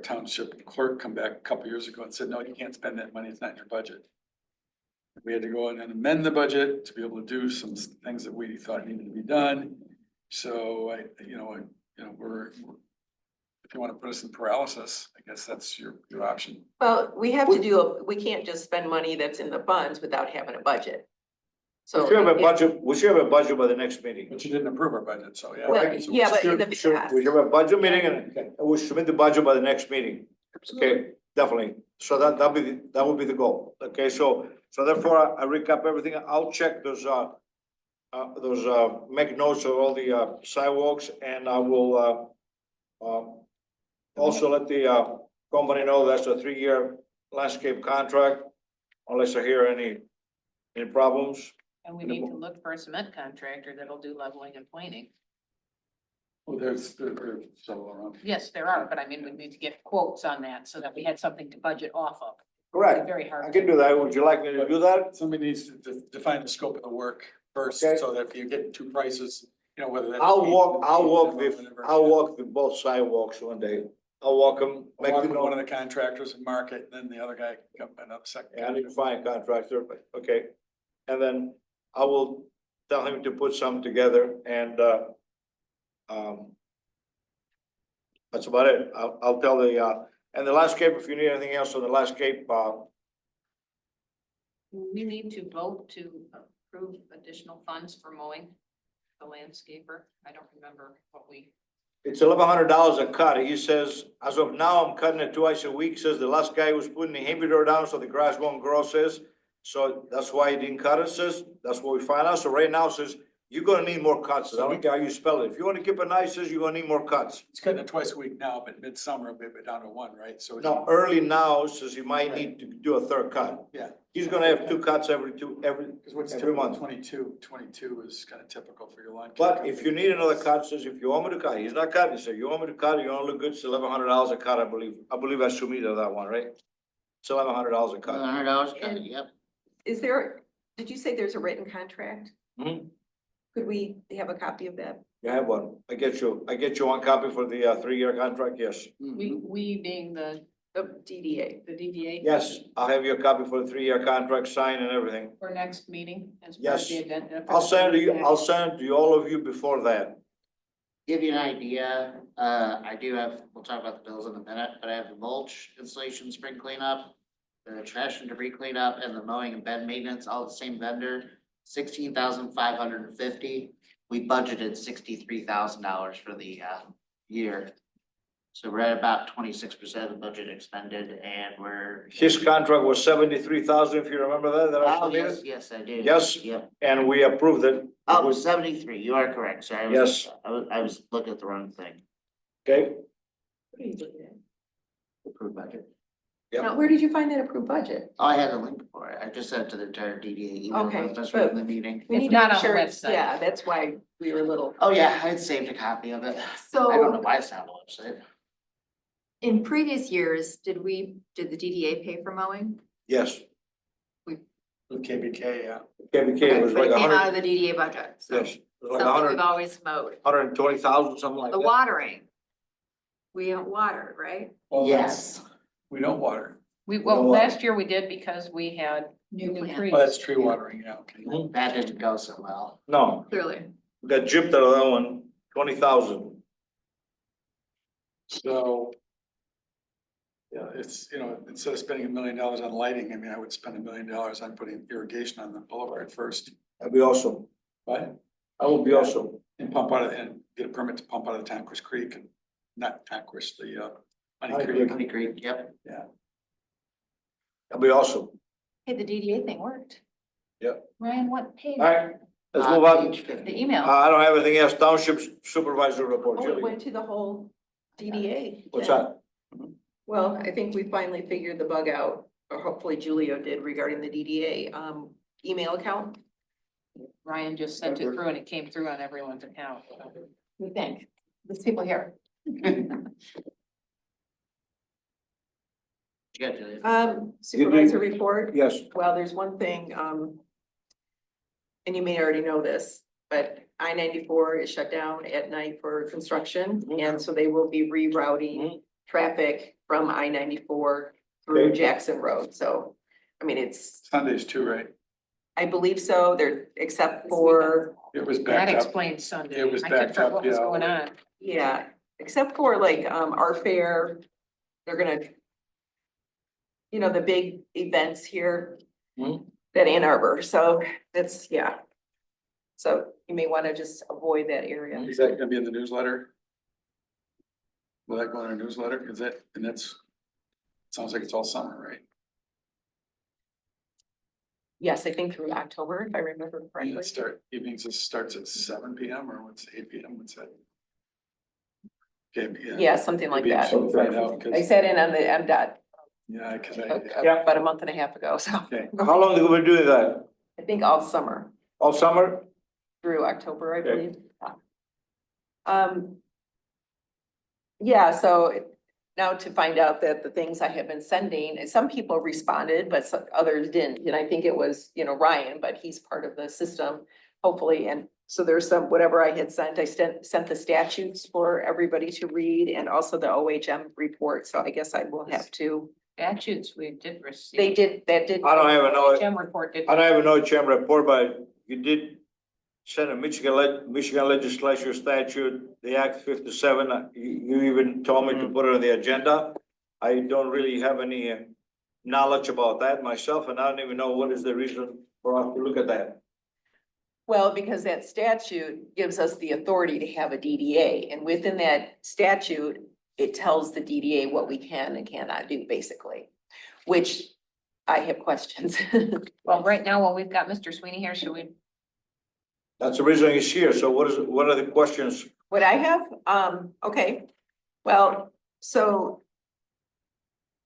township clerk come back a couple years ago and said, no, you can't spend that money, it's not in your budget. We had to go in and amend the budget to be able to do some things that we thought needed to be done. So if you want to put us in paralysis, I guess that's your option. Well, we have to we can't just spend money that's in the funds without having a budget. We So. should have a if- budget, we should have a budget by the next meeting. But you didn't approve our budget, so yeah. Well, So yeah, but in the We should past. we should have a budget meeting and we'll submit the budget by the next meeting. Okay, definitely. So that would be the goal. Okay, so therefore I recap everything. I'll check those, make notes of all the, sidewalks and I will, also let the, company know that's a 3-year landscape contract unless I hear any problems. And we need to look for a cement contractor that'll do leveling and planing. Well, there's several around. Yes, there are, but I mean, we need to get quotes on that so that we had something to budget off of. Correct. Very hard. I can do that. Would you like me to do that? Somebody needs to define the scope of the work first, Okay. so that if you get two prices, whether that's. I'll walk whatever. the both sidewalks one day. I'll walk them, make Walk the with one of note. the contractors and mark it, then the other guy come another second. Yeah, I need to find a contractor, but, okay. And then I will tell him to put some together and, that's about it. I'll tell the, and the landscape, if you need anything else on the landscape, We need to vote to approve additional funds for mowing the landscaper. I don't remember what we. it's $1,100 a cut. He says, as of now, I'm cutting it twice a week. Says the last guy was putting the humidor down so the grass won't grow, says. So that's why he didn't cut it, says. That's what we find out. So right now, says, you're gonna need more cuts. I don't care how you spell it. If you wanna keep it nice, says you're gonna need more cuts. It's cutting it twice a week now, but midsummer, it'll be down to one, right? So. Now, early now, says you might need to do a third cut. Yeah. He's gonna have 2 cuts every Because what's every typical, month. 22 is kind of typical for your lawn. But if you need another cut, says if you want me to cut, he's not cutting, he said, you want me to cut, you wanna look good, it's $1,100 a cut, I believe I submitted that one, right? It's $1,100 a cut. $100, yep. Did you say there's a written contract? Mhm. Could we have a copy of that? You have one, I get you one copy for the 3-year contract, yes. We being the DDA. DDA. Yes, I'll have you a copy for the 3-year contract, signed and everything. For next meeting as part of Yes. the agenda. I'll send it to you, all of you before that. Give you an idea, I do have, we'll talk about the bills in a minute, but I have the mulch installation, spring cleanup, the trash and debris cleanup, and the mowing and bed maintenance, all the same vendor, $16,550. We budgeted $63,000 for the year. So we're at about 26% of the budget expended, and we're. His contract was 73,000, if you remember that I Oh, submitted? yes, yes, I do. Yes. Yep. And we approved it, Oh, 73, you are correct, sorry. I was looking at the wrong thing. okay? What are you looking at? Approved budget. Yep. Now, where did you find that approved budget? Oh, I had a link for it. I just sent it to the entire DDA email. Okay, That's but- from the meeting. We It's need to not make on the sure it's- website. Yeah, that's why we were a little. Oh, yeah, I'd saved a copy of it. I don't know So why it's not on the website. in previous years, did the DDA pay for mowing? Yes, With KBK, yeah. KBK was But like it came out 100, of the DDA budget, so yes, it was like something 100, we've always mowed. 120,000, something like The that. watering, we haven't watered, right? Well, Yes. We don't water. Well, Well, last year we did because we had New new plant. trees. Oh, that's tree watering, yeah, okay. That didn't go so well. No, Clearly. we got gypped out of that one, 20,000. So. Yeah, it's, instead of spending $1 million on lighting, I mean, I would spend $1 million on putting irrigation on the boulevard first. That'd be awesome. Right? That would be awesome. And pump out and get a permit to pump out of Tonquist Creek and not Tonquist, the Honey Creek. Honey Creek, yep. That'd be awesome. Hey, the DDA thing worked. Ryan, what page? All right, let's move on. Page 50. The email. I don't have anything else. Township supervisor report, Oh, it Julie. went to the whole DDA. What's Yeah. that? Well, I think we finally figured the bug out, or hopefully Julio did regarding the DDA, email account. Ryan just sent it through and it came through on everyone's account. We think, there's people here. Yeah, Julia. Supervisor report. Yes, Well, there's one thing, and you may already know this, but I-94 is shut down at night for construction. And so they will be rerouting traffic from I-94 through Okay. Jackson Road. So, I mean, it's, Sundays too, right? I believe so, there, except for, It was That backed up. explains Sunday. It was I couldn't backed figure up, what was yeah. going on. yeah, except for like, our fair, they're gonna, you know, the big events here Mhm. at Ann Arbor, so that's, yeah. So you may wanna just avoid that area. Is that gonna be in the newsletter? Will that go in our newsletter? Is that, and that's, sounds like it's all summer, right? Yes, I think through October, if I remember Yeah, correctly. evenings, this starts at 7 p.m. or what's 8 p.m. What's that? Okay, yeah. Yeah, something like Maybe that. she'll find out, I 'cause- sat in on the MDOT Yeah, cause Yeah. about a month and a half ago, so okay. How long have we been doing that? I think all summer All summer? through October, I Okay. believe. Um. Yeah, so now to find out that the things I have been sending, and some people responded, but some others didn't. And I think it was, you know, Ryan, but he's part of the system, hopefully. And so there's some, whatever I had sent, I sent the statutes for everybody to read and also the OHM report. So I guess I will have to, Statutes we did receive. they did, that did. I don't have a no, Gem report did. I don't have a no chamber report, but you did send a Michigan legislature statute, the Act 57. You even told me to put it on the agenda. I don't really have any knowledge about that myself, and I don't even know what is the reason for us to look at that. Well, because that statute gives us the authority to have a DDA, and within that statute, it tells the DDA what we can and cannot do, basically, which I have questions. Well, right now, while we've got Mr. Sweeney here, should we? That's the reason he's here. So what are the questions? What I have, okay, well, so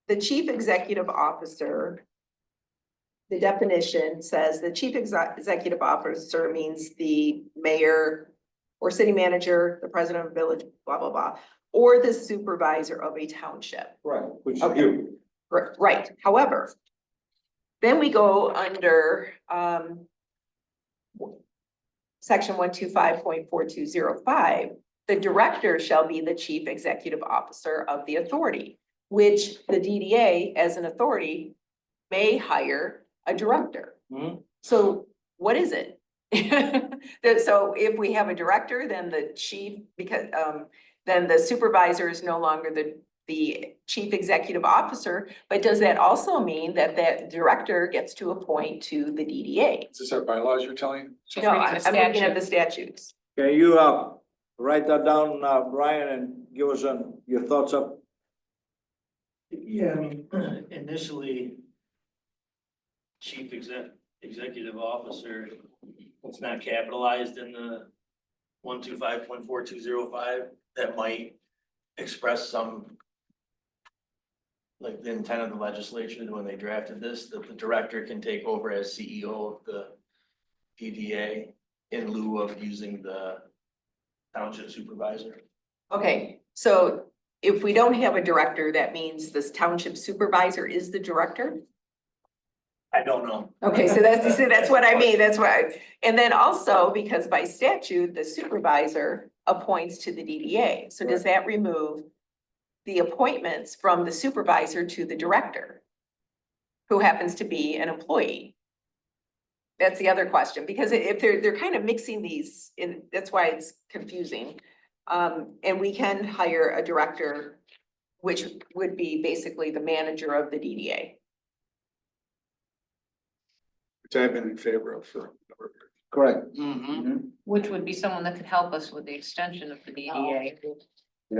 the chief executive officer, the definition says the chief executive officer means the mayor or city manager, the president of a village, blah, blah, blah, or the supervisor of a township. Right. Which is Okay. you. Right, however, then we go under, section 125.4205, the director shall be the chief executive officer of the authority, which the DDA as an authority may hire a director. Mhm. So what is it? So if we have a director, then the chief, because, then the supervisor is no longer the chief executive officer, but does that also mean that that director gets to appoint to the DDA? Is this our bylaws you're telling? She's No, reading I'm the looking at statute. the statutes. Can you write that down, Brian, and give us your thoughts up? Yeah, I mean, initially, executive officer, it's not capitalized in the 125.4205, that might express some, like the intent of the legislature when they drafted this, that the director can take over as CEO of the PDA in lieu of using the township supervisor. Okay, so if we don't have a director, that means this township supervisor is the director? I don't know. Okay, so that's what I mean, that's why, and then also because by statute, the supervisor appoints to the DDA. So does that remove the appointments from the supervisor to the director, who happens to be an employee? That's the other question, because if they're kind of mixing these, and that's why it's confusing. And we can hire a director, which would be basically the manager of the DDA. Which I've been in favor of for a number of years. Correct. Mm-hmm. Which would be someone that could help us with the extension of the DDA.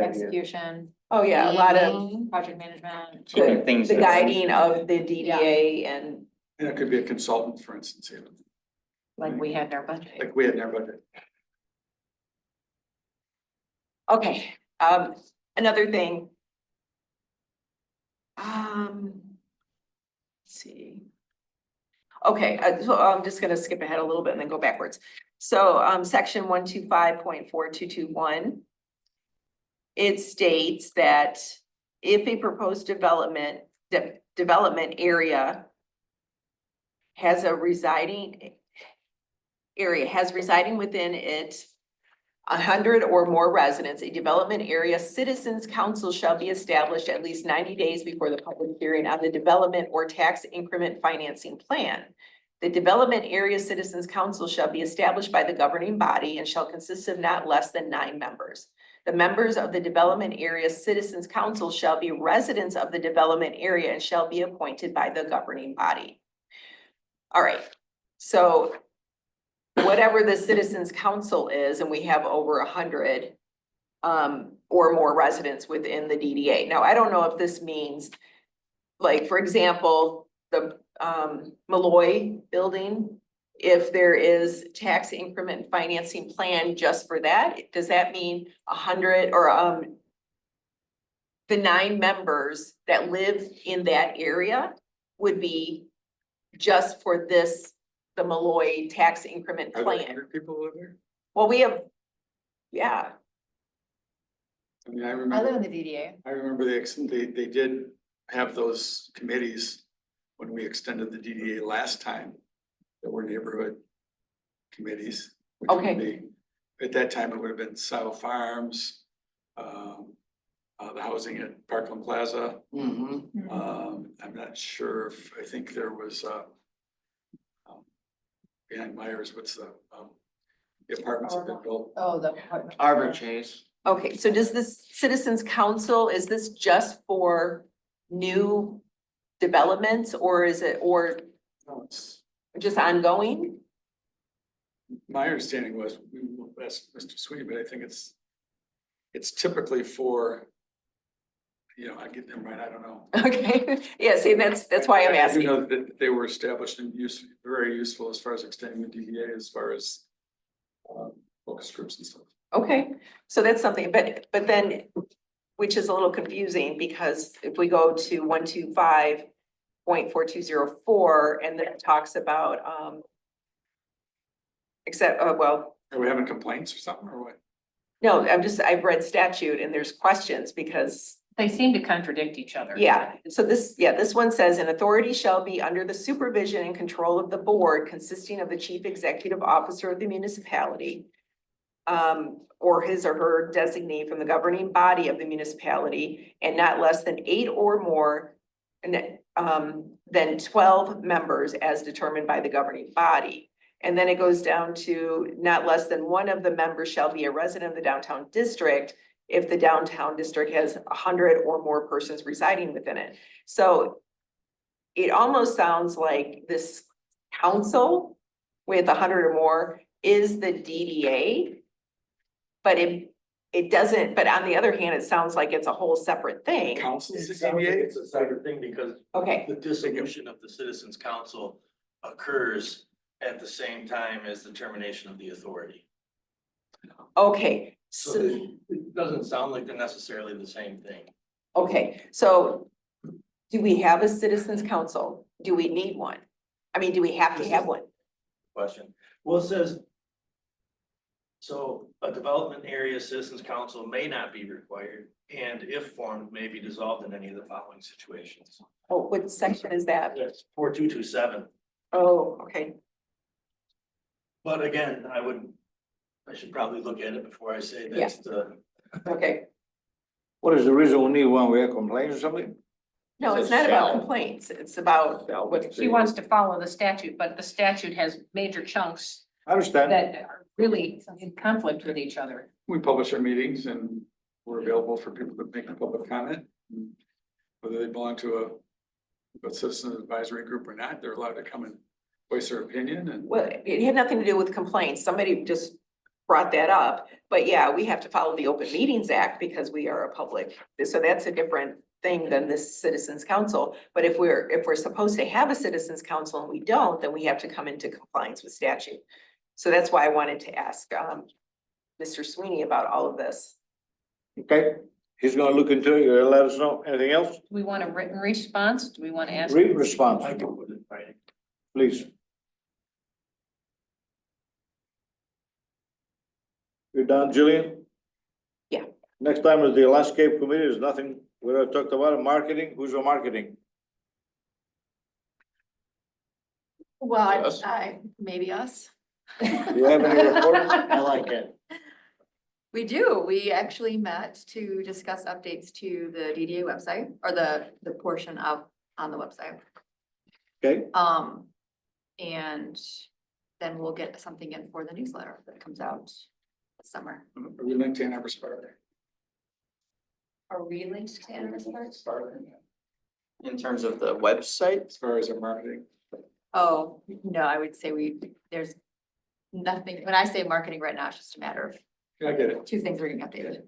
Execution, Oh, yeah, a lot of project management. the guiding of the DDA and, And it could be a consultant, for instance, even, Like we had in our budget. like we had in our budget. okay, another thing. Let's see. Okay, so I'm just gonna skip ahead a little bit and then go backwards. So, section 125.4221. It states that if a proposed development area has residing within it 100 or more residents, a development area citizens council shall be established at least 90 days before the public hearing on the development or tax increment financing plan. The Development Area Citizens Council shall be established by the governing body and shall consist of not less than 9 members. The members of the Development Area Citizens Council shall be residents of the development area and shall be appointed by the governing body. All right, so whatever the Citizens Council is, and we have over 100 or more residents within the DDA. Now, I don't know if this means, like, for example, the Malloy building, if there is tax increment financing plan just for that, does that mean 100 or the 9 members that live in that area would be just for this, the Malloy tax increment Are there plan? 100 people live there? Well, we have, yeah, I mean, I I live remember, in the DDA. I remember they did have those committees when we extended the DDA last time, that were neighborhood committees. which would Okay. be- At that time, it would have been Scio Farms, the housing at Parkland Plaza. Mhm. I'm not sure if, I think there was, behind Myers, what's the apartments have been built. Oh, the. Arbor Chase. okay, so does this Citizens Council, is this just for new developments or is it, or No, it's, just ongoing? my understanding was, we will ask Mr. Sweeney, but I think it's typically for, I get them right, I don't know. Okay, yeah, see, that's why I'm I do asking. know that they were established and very useful as far as extending the DDA, as far as focus groups and stuff. Okay, so that's something, but then, which is a little confusing, because if we go to 125.4204, and then it talks about, well, Are we having complaints or something, or what? no, I've read statute and there's questions because, They seem to contradict each other. yeah, so this one says an authority shall be under the supervision and control of the board consisting of the chief executive officer of the municipality. Or his or her designee from the governing body of the municipality, and not less than 8 or more. And than 12 members as determined by the governing body. And then it goes down to not less than 1 of the members shall be a resident of the downtown district if the downtown district has 100 or more persons residing within it. So it almost sounds like this council with 100 or more is the DDA. But it doesn't, but on the other hand, it sounds like it's a whole separate thing. Council's It sounds like DDA? it's a separate thing because Okay, the dissolution of the Citizens Council occurs at the same time as the termination of the authority. okay, So so, it doesn't sound like they're necessarily the same thing. okay, so do we have a citizens council? Do we need one? I mean, do we have to have one? Question. Well, it says, so a development area citizens council may not be required, and if formed, may be dissolved in any of the following situations. Oh, what section is that? That's 4227. Oh, okay, But again, I should probably look at it before I say that's the. okay. What is the reason we need one? We have complaints or something? No, it's Says not about shall. complaints. It's about what, She wants to follow the statute, but the statute has major chunks I understand. that are really in conflict with each other. We publish our meetings and we're available for people to make a public comment. Whether they belong to a citizen advisory group or not, they're allowed to come and voice their opinion and. well, it had nothing to do with complaints. Somebody just brought that up. But yeah, we have to follow the Open Meetings Act because we are a public, so that's a different thing than this citizens council. But if we're supposed to have a citizens council and we don't, then we have to come into compliance with statute. So that's why I wanted to ask Mr. Sweeney about all of this. Okay, he's gonna look into it. You'll let us know. Anything else? Do we want a written response? Do we want to ask? Read response, I can put it in writing. please. You're done, Jillian? Yeah. Next time is the landscape committee. There's nothing we already talked about. Marketing, who's on marketing? Well, Us? maybe us. Do you have any reports? I like it. We do. We actually met to discuss updates to the DDA website or the portion of on the website. Okay, And then we'll get something in for the newsletter that comes out this summer. Are we linked to Ann Arbor Spark? Are we linked to Ann Arbor Spark? Spark, In terms of the website, as far as our marketing. Oh, no, I would say there's nothing, when I say marketing right now, it's just a matter of I get it. two things are getting updated.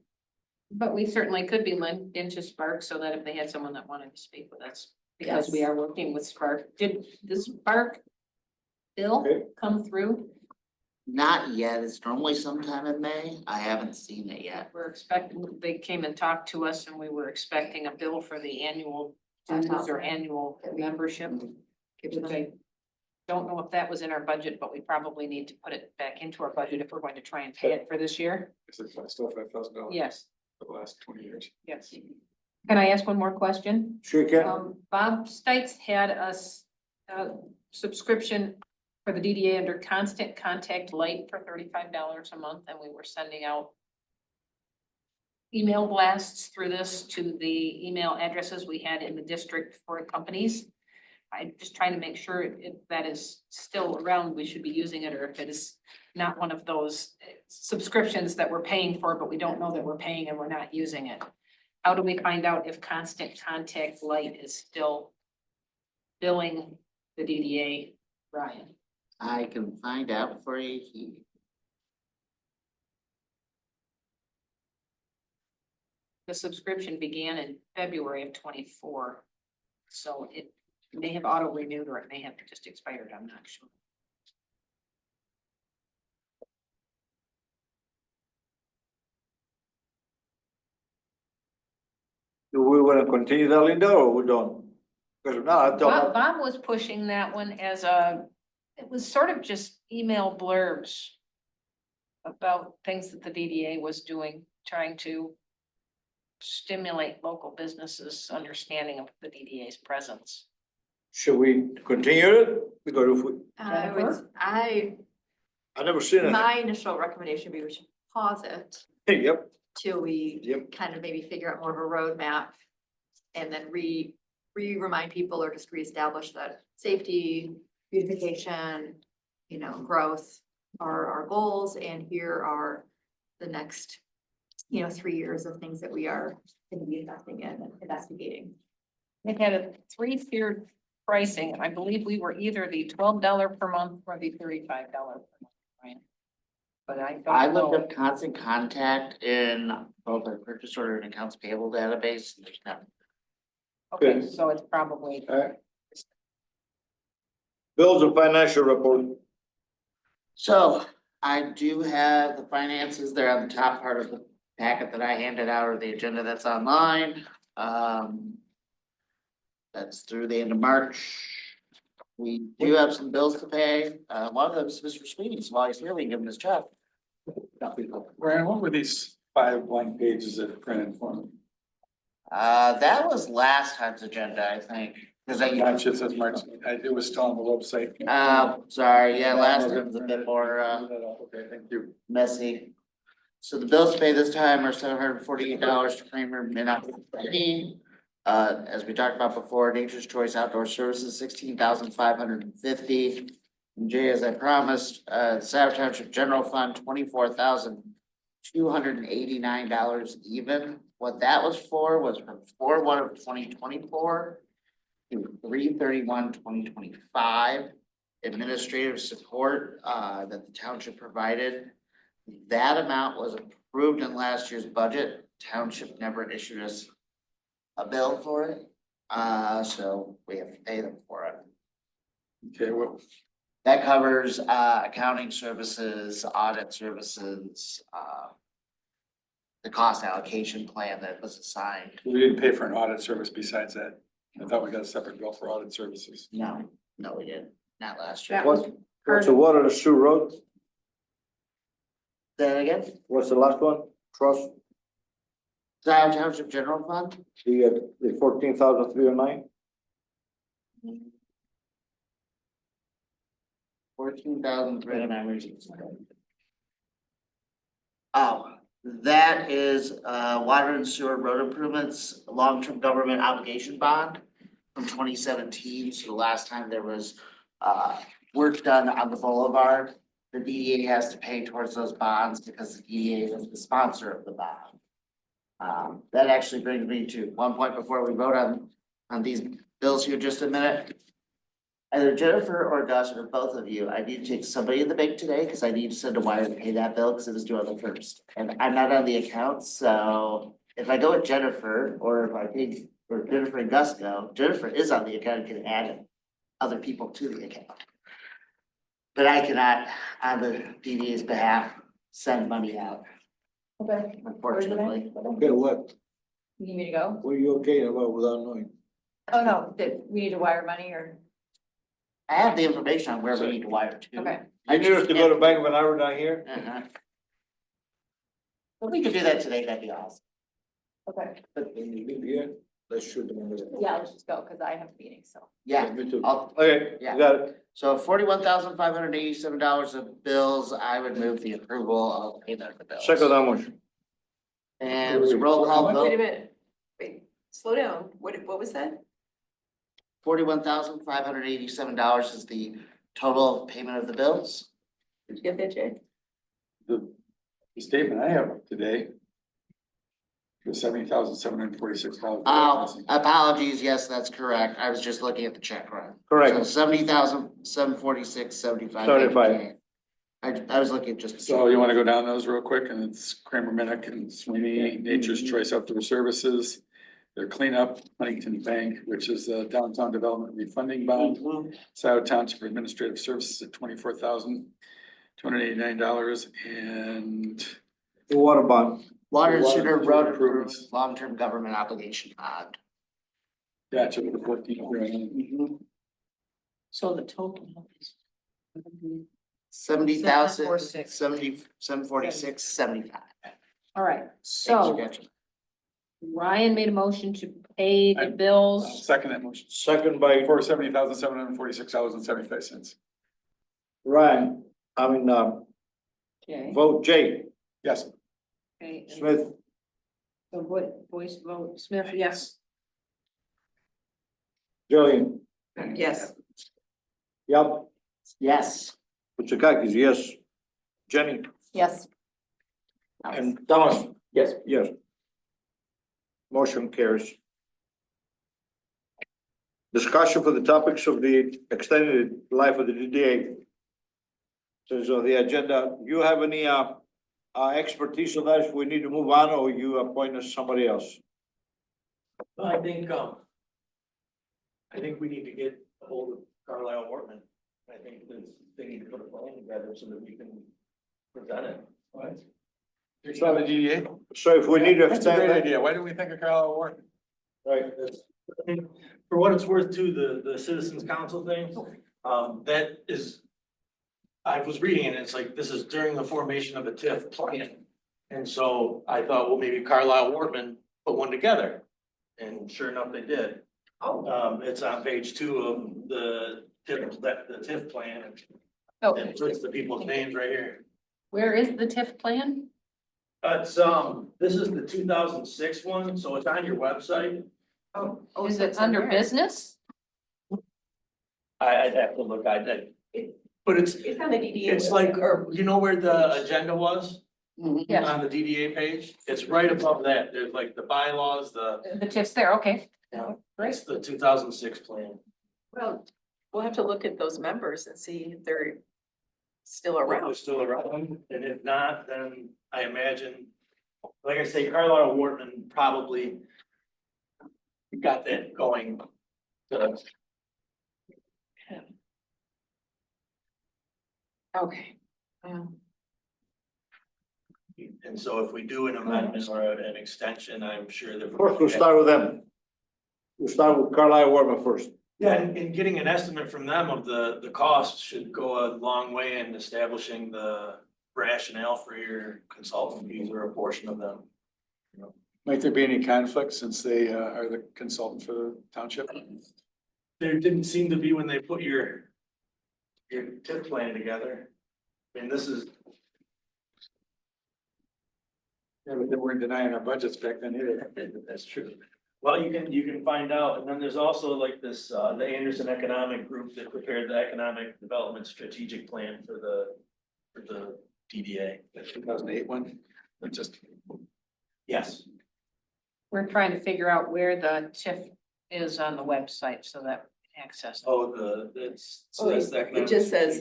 But we certainly could be linked into Spark so that if they had someone that wanted to speak with us, because we Yes. are working with Spark. Did the Spark bill Okay. come through? Not yet, it's normally sometime in May, I haven't seen it yet. We're expecting, they came and talked to us and we were expecting a bill for the annual dues or annual membership. Which I don't know if that was in our budget, but we probably need to put it back into our budget if we're going to try and pay it for this year. Is it still $5,000? Yes, For the last 20 years. yes. Can I ask one more question? Sure you can. Bob Stites had us a subscription for the DDA under Constant Contact Light for $35 a month, and we were sending out email blasts through this to the email addresses we had in the district for companies. I'm just trying to make sure if that is still around, we should be using it, or if it is not one of those subscriptions that we're paying for, but we don't know that we're paying and we're not using it. How do we find out if Constant Contact Light is still billing the DDA, Ryan? I can find out for you. The subscription began in February of '24. So it may have auto renewed or it may have just expired, I'm not sure. Do we wanna continue that, Linda, or we don't? Because now I Bob, don't, Bob was pushing that one as it was sort of just email blurbs about things that the DDA was doing, trying to stimulate local businesses' understanding of the DDA's presence. should we continue it? Because if we, I never seen it. My initial recommendation would be we should pause it Yep, till we Yep. kind of maybe figure out more of a roadmap. And then remind people or just reestablish that safety, beautification, growth are our goals. And here are the next, 3 years of things that we are going to be investing in and investigating. It had a 3-tiered pricing, and I believe we were either the $12 per month or the $35 per month, Ryan. But I don't looked know. up Constant Contact in both our purchase order and accounts payable database, and there's nothing. Okay, so it's probably. bills and financial report. So I do have the finances there on the top part of the packet that I handed out, or the agenda that's online. That's through the end of March. We do have some bills to pay. One of them is Mr. Sweeney's. While he's here, we can give him his check. Brian, what were these 5 blank pages that printed for me? That was last time's agenda, I think, because Gotcha, it says March, it was still on the website. sorry, yeah, last time was a bit more, Okay, thank you. messy. So the bills to pay this time are $748 to Kramer Minot. As we talked about before, Nature's Choice Outdoor Services, $16,550. And Jay, as I promised, Savage Township General Fund, $24,289 even. What that was from 4/1 of 2024 to 3/31, 2025. Administrative support, that the township provided. That amount was approved in last year's budget. Township never issued us a bill for it. So we have to pay them for it. Okay, well, That covers, accounting services, audit services, the cost allocation plan that was assigned. we didn't pay for an audit service besides that. I thought we got a separate bill for audit services. No, we didn't, not last year. That was What's the water and sewer road? Say that again? What's the last one? Trust, Scio Township General Fund? the 14,309? 14,309. Oh, that is water and sewer road improvements, long-term government obligation bond from 2017. So the last time there was work done on the boulevard, the DDA has to pay towards those bonds because the DDA is the sponsor of the bond. That actually brings me to one point before we vote on these bills here just a minute. Either Jennifer or Gus or both of you, I need to take somebody in the bank today, because I need to send a wire to pay that bill, because it is due on the first. And I'm not on the account, so if I go with Jennifer, or if I take, or Jennifer and Gus go, Jennifer is on the account and can add other people to the account. But I cannot, on the DDA's behalf, send money out, Okay. unfortunately. Okay, what? You need me to go? What are you okay about without knowing? Oh, no, did we need to wire money or, I have the information on where we need to wire to. okay. You need us to go to Bank of an Hour down here? Uh-huh. If we could do that today, that'd be awesome. Okay. But when you leave here, let's shoot them. Yeah, let's just go, cause I have a meeting, so. Yeah, Me too. I'll, Okay, Yeah. you got it. so $41,587 of bills, I would move the approval of payment of the bills. Second that motion. And it was a roll call Wait a vote, minute, wait, slow down, what was that? $41,587 is the total payment of the bills. Did you get that, Jay? The statement I have today was $70,746. Apologies, yes, that's correct, I was just looking at the check run. So Correct. $70,746.75. 75. I was looking at just. the So check. you wanna go down those real quick, and it's Kramer Minnick and Sweeney, Nature's Choice Outdoor Services. Their cleanup, Huntington Bank, which is a downtown development refunding bond. Scio Township Administrative Services at $24,289 and The water bond. Water and Water sewer and road sewer improvements. improvements, long-term government obligation bond. gotcha, the 14 grand. So the total is. 70,000, 746. 746.75. All right, So. so Ryan made a motion to pay the bills. Second that motion, Second by for $70,746.75. Ryan, Okay. vote Jay, Yes. Okay, and Smith, so what, voice vote, Smith, yes. Jillian, Yes. yep, Yes. Puchakakis, yes. Jenny Yes. and Thomas. Yes. Yes. Motion carries. Discussion for the topics of the extended life of the DDA. Says on the agenda, you have any expertise on that if we need to move on, or you appoint us somebody else? I think we need to get a hold of Carlisle Wortman. I think this, they need to put a plan together so that we can present it. It's not the DDA? So if we need to That's a extend great that, idea. Why didn't we think of Carlisle Warren? right, For what it's worth too, the Citizens Council thing, that is. I was reading it, and it's like, this is during the formation of a TIF plan. And so I thought, well, maybe Carlisle Wortman put one together, and sure enough, they did. It's on page 2 of the TIF plan, Oh, and it puts the people's names right here. Where is the TIF plan? It's, this is the 2006 one, so it's on your website. Oh, Is so it it's in under there. business? I'd have to look, but it's It's on the DDA. It's like, Or, you know where the agenda was Yes, on the DDA page? It's right above that. There's like the bylaws, the TIF's there, okay. it's the 2006 plan. well, we'll have to look at those members and see if they're still They're around. still around, and if not, then I imagine, like I say, Carlisle Wortman probably got that going. Okay. And so if we do an amendment or an extension, I'm sure that. first we'll start with them. We'll start with Carlisle Warman first. Yeah, and getting an estimate from them of the cost should go a long way in establishing the rationale for your consultant fees or a portion of them. Might there be any conflict since they are the consultant for the township? There didn't seem to be when they put your TIP plan together. I mean, this is, Yeah, but they weren't denying our budgets back then either. that's true. Well, you can find out, and then there's also like this, the Anderson Economic Group that prepared the Economic Development Strategic Plan for the DDA. The 2008 one, or just, Yes, We're trying to figure out where the TIF is on the website so that we can access it. so that's the It economic. just says,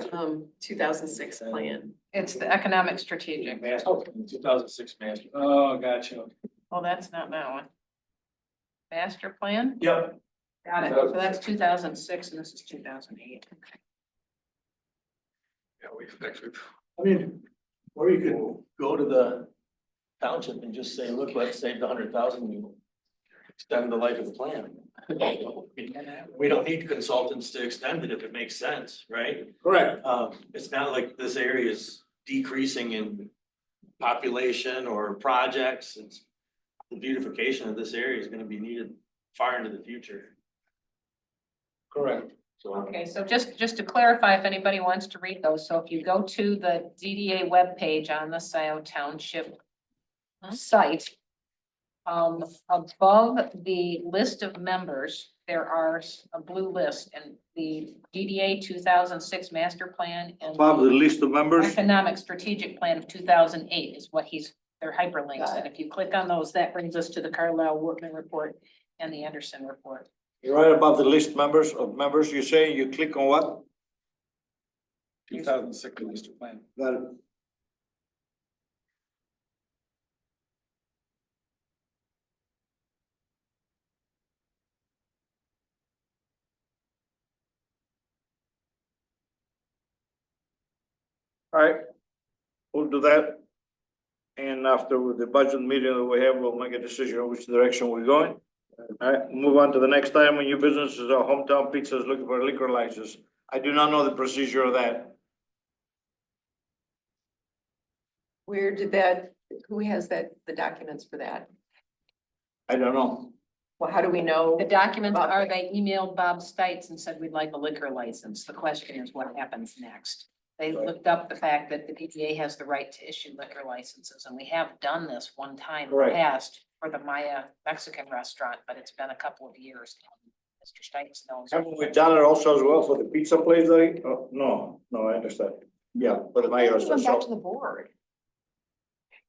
2006 plan. It's the economic strategic. master, 2006 master. Oh, gotcha. Oh, that's not that one. Master plan? Yep. Got it. So that's 2006 and this is 2008. Yeah, we actually. I mean, or you could go to the township and just say, look, let's save the 100,000, we extend the life of the plan. We don't need consultants to extend it if it makes sense, right? Correct. It's not like this area is decreasing in population or projects. It's the beautification of this area is gonna be needed far into the future. Correct. So, Okay, so just to clarify, if anybody wants to read those, so if you go to the DDA webpage on the Scio Township site, above the list of members, there are a blue list and the DDA 2006 master plan and Above the list of members, economic strategic plan of 2008 is what they're hyperlinks. And if you click on those, that brings us to the Carlisle Workman report and the Anderson report. you're right above the list members, you're saying you click on what? 2006 master plan. Got it. All right, we'll do that. And after the budget meeting that we have, we'll make a decision on which direction we're going. All right, move on to the next item. New business is our Hometown Pizza is looking for a liquor license. I do not know the procedure of that. Where did that, who has that, the documents for that? I don't know. Well, how do we know? The documents are, they emailed Bob Stites and said, we'd like a liquor license. The question is what happens next? They Right. looked up the fact that the PTA has the right to issue liquor licenses, and we have done this one time in the Correct. past for the Maya Mexican restaurant, but it's been a couple of years. Mr. Stites knows. Haven't we done it also as well for the pizza place, Larry? Oh, no, I understand. Yeah, but the mayor Went back to also, the board.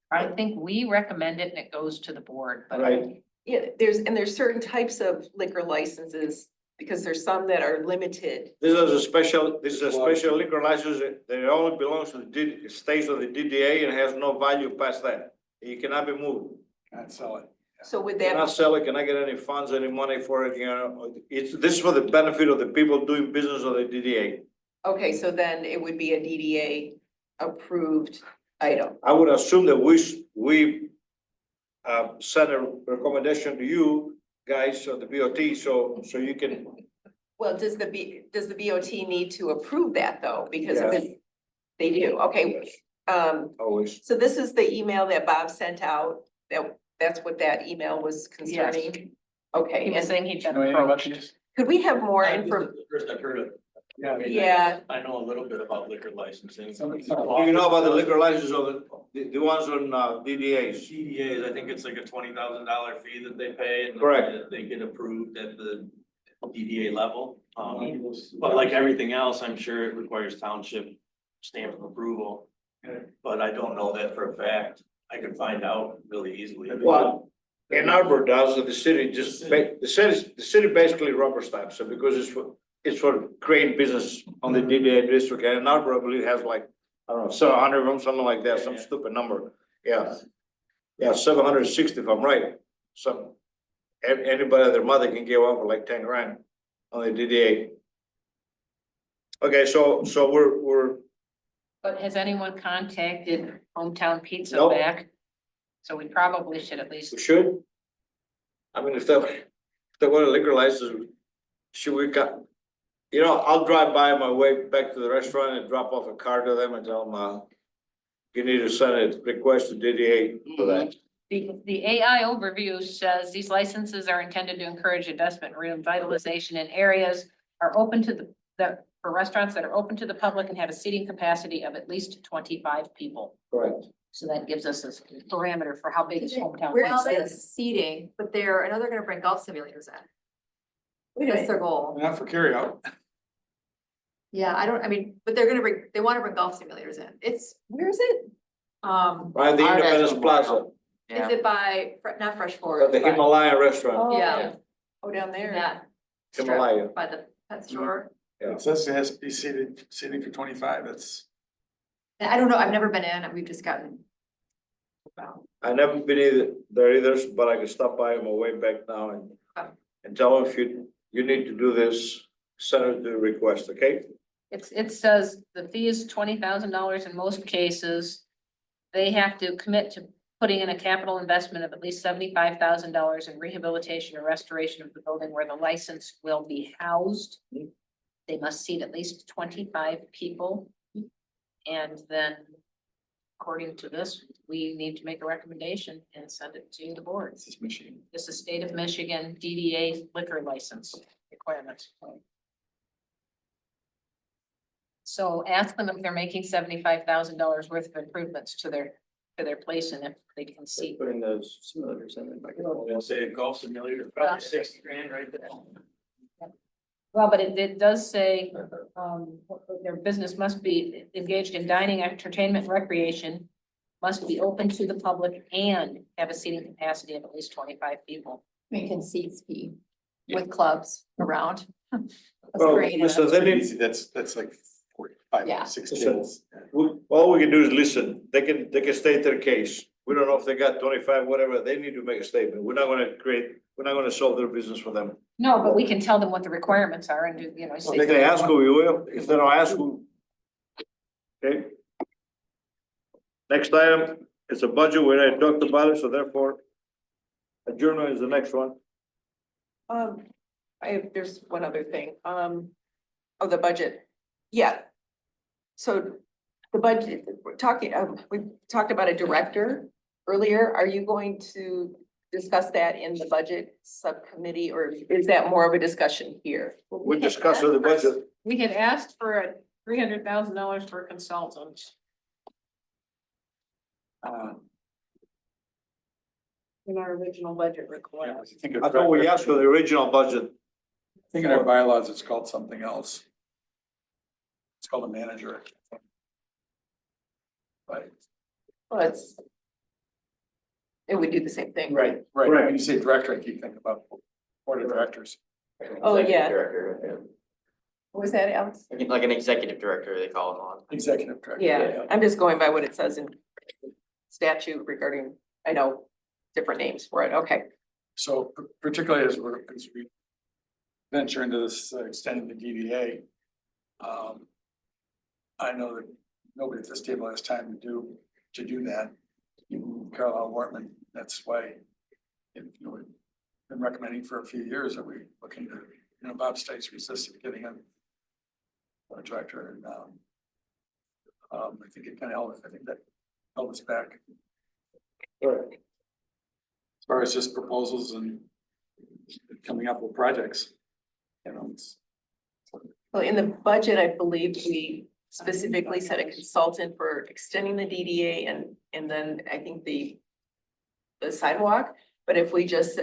I think we recommend it and it goes to the board, but. right, Yeah, there's certain types of liquor licenses, because there's some that are limited. this is a special liquor license that only belongs to the states of the DDA and has no value past that. You cannot be moved. Can't sell it. So would Cannot that, sell it, cannot get any funds, any money for it, you know, this is for the benefit of the people doing business of the DDA. okay, so then it would be a DDA approved item. I would assume that we send a recommendation to you guys, of the BOT, so you can, Well, does the BOT need to approve that though? Because if Yes. they do, okay. always. So this is the email that Bob sent out, that's what that email was concerning? He Okay, was and saying he'd Do you been know anything about approached. these? could we have more This is info? the First I've heard of. Yeah. I mean, Yeah, I know a little bit about liquor licensing. Some- Do you know about the liquor license of the ones on DDAs? CDAs, I think it's like a $20,000 fee that they pay and Correct. they get approved at the DDA level. But like everything else, I'm sure it requires township stamp of approval. But I don't know that for a fact. I can find out really easily. Well, Ann Arbor does, the city just, the city basically rubber stamps it because it's for creating business on the DDA district. And Ann Arbor, I believe, has like, I don't know, 700 of them, something like that, some stupid number. Yeah. Yeah, 760 if I'm right. So anybody and their mother can give up for like 10 grand on the DDA. Okay, so we're, But has anyone contacted Hometown Pizza Nope. back? So we probably should at least, we should. I mean, if they want a liquor license, should we got, you know, I'll drive by on my way back to the restaurant and drop off a card to them and tell them, you need to send a request to DDA for that. the AI overview says these licenses are intended to encourage investment and revitalization in areas are open to for restaurants that are open to the public and have a seating capacity of at least 25 people. Correct. So that gives us a parameter for how big is hometown. We're not High. saying seating, but I know they're gonna bring golf simulators in. Wait a That's minute, their goal. Not for carryout. Yeah, but they wanna bring golf simulators in. where is it? By the Our Independence national Plaza, motto. Is Yeah. it by, not Fresh at Forest, the but Himalayan restaurant, Oh, Yeah. Oh, down there. that strip Himalaya. by the pet store? Yeah. It says it has to be seating for 25, that's. And I don't know, I've never been in, and we've just gotten. Well, I never been there either, but I can stop by on my way back now Okay. and tell them if you need to do this, send it to request, okay? It says the fee is $20,000 in most cases. They have to commit to putting in a capital investment of at least $75,000 in rehabilitation or restoration of the building where the license will be housed. They must seat at least 25 people. And then, according to this, we need to make a recommendation and send it to the board. It's this machine. This is state of Michigan DDA liquor license requirements. So ask them if they're making $75,000 worth of improvements to their place and if they can see. Putting those simulators in. We'll say a golf simulator, probably 60 grand right there. Well, but it does say, their business must be engaged in dining, entertainment, recreation, must be open to the public and have a seating capacity of at least 25 people. We can seats be with clubs around. That's Well, great. listen, they need, Easy, that's like 45, Yeah. 6 Listen. tables. all we can do is listen, they can state their case. We don't know if they got 25, whatever, they need to make a statement, we're not gonna solve their business for them. No, but we can tell them what the requirements are and do, you know, If say. they ask who, we will, if they don't ask who. Okay? Next item is a budget, we already talked about it, so therefore adjournment is the next one. There's one other thing, the budget, yeah. So the budget, we talked about a director earlier, are you going to discuss that in the budget subcommittee, or is that more of a discussion here? We discussed the budget, We had asked for a $300,000 for consultants in our original budget request. I thought we asked for the original budget. I think in our bylaws, it's called something else. It's called a manager. Right, Well, it would do the same thing. right. When you say director, I keep thinking about board of directors. Oh, Executive yeah. Director, What was that, Alex? like an executive director, they call it on. Executive director. Yeah, I'm just going by what it says in statute regarding, I know, different names for it, okay. So particularly as we venture into this extending the DDA. I know that nobody at this table has time to do that. Even Carlisle Wortman, that's why, we've been recommending for a few years that we look into, Bob Stites resisted getting a director and, I think it kind of that held us back. Right. As far as just proposals and coming up with projects, it's. Well, in the budget, I believe we specifically said a consultant for extending the DDA and then I think the sidewalk, but if we just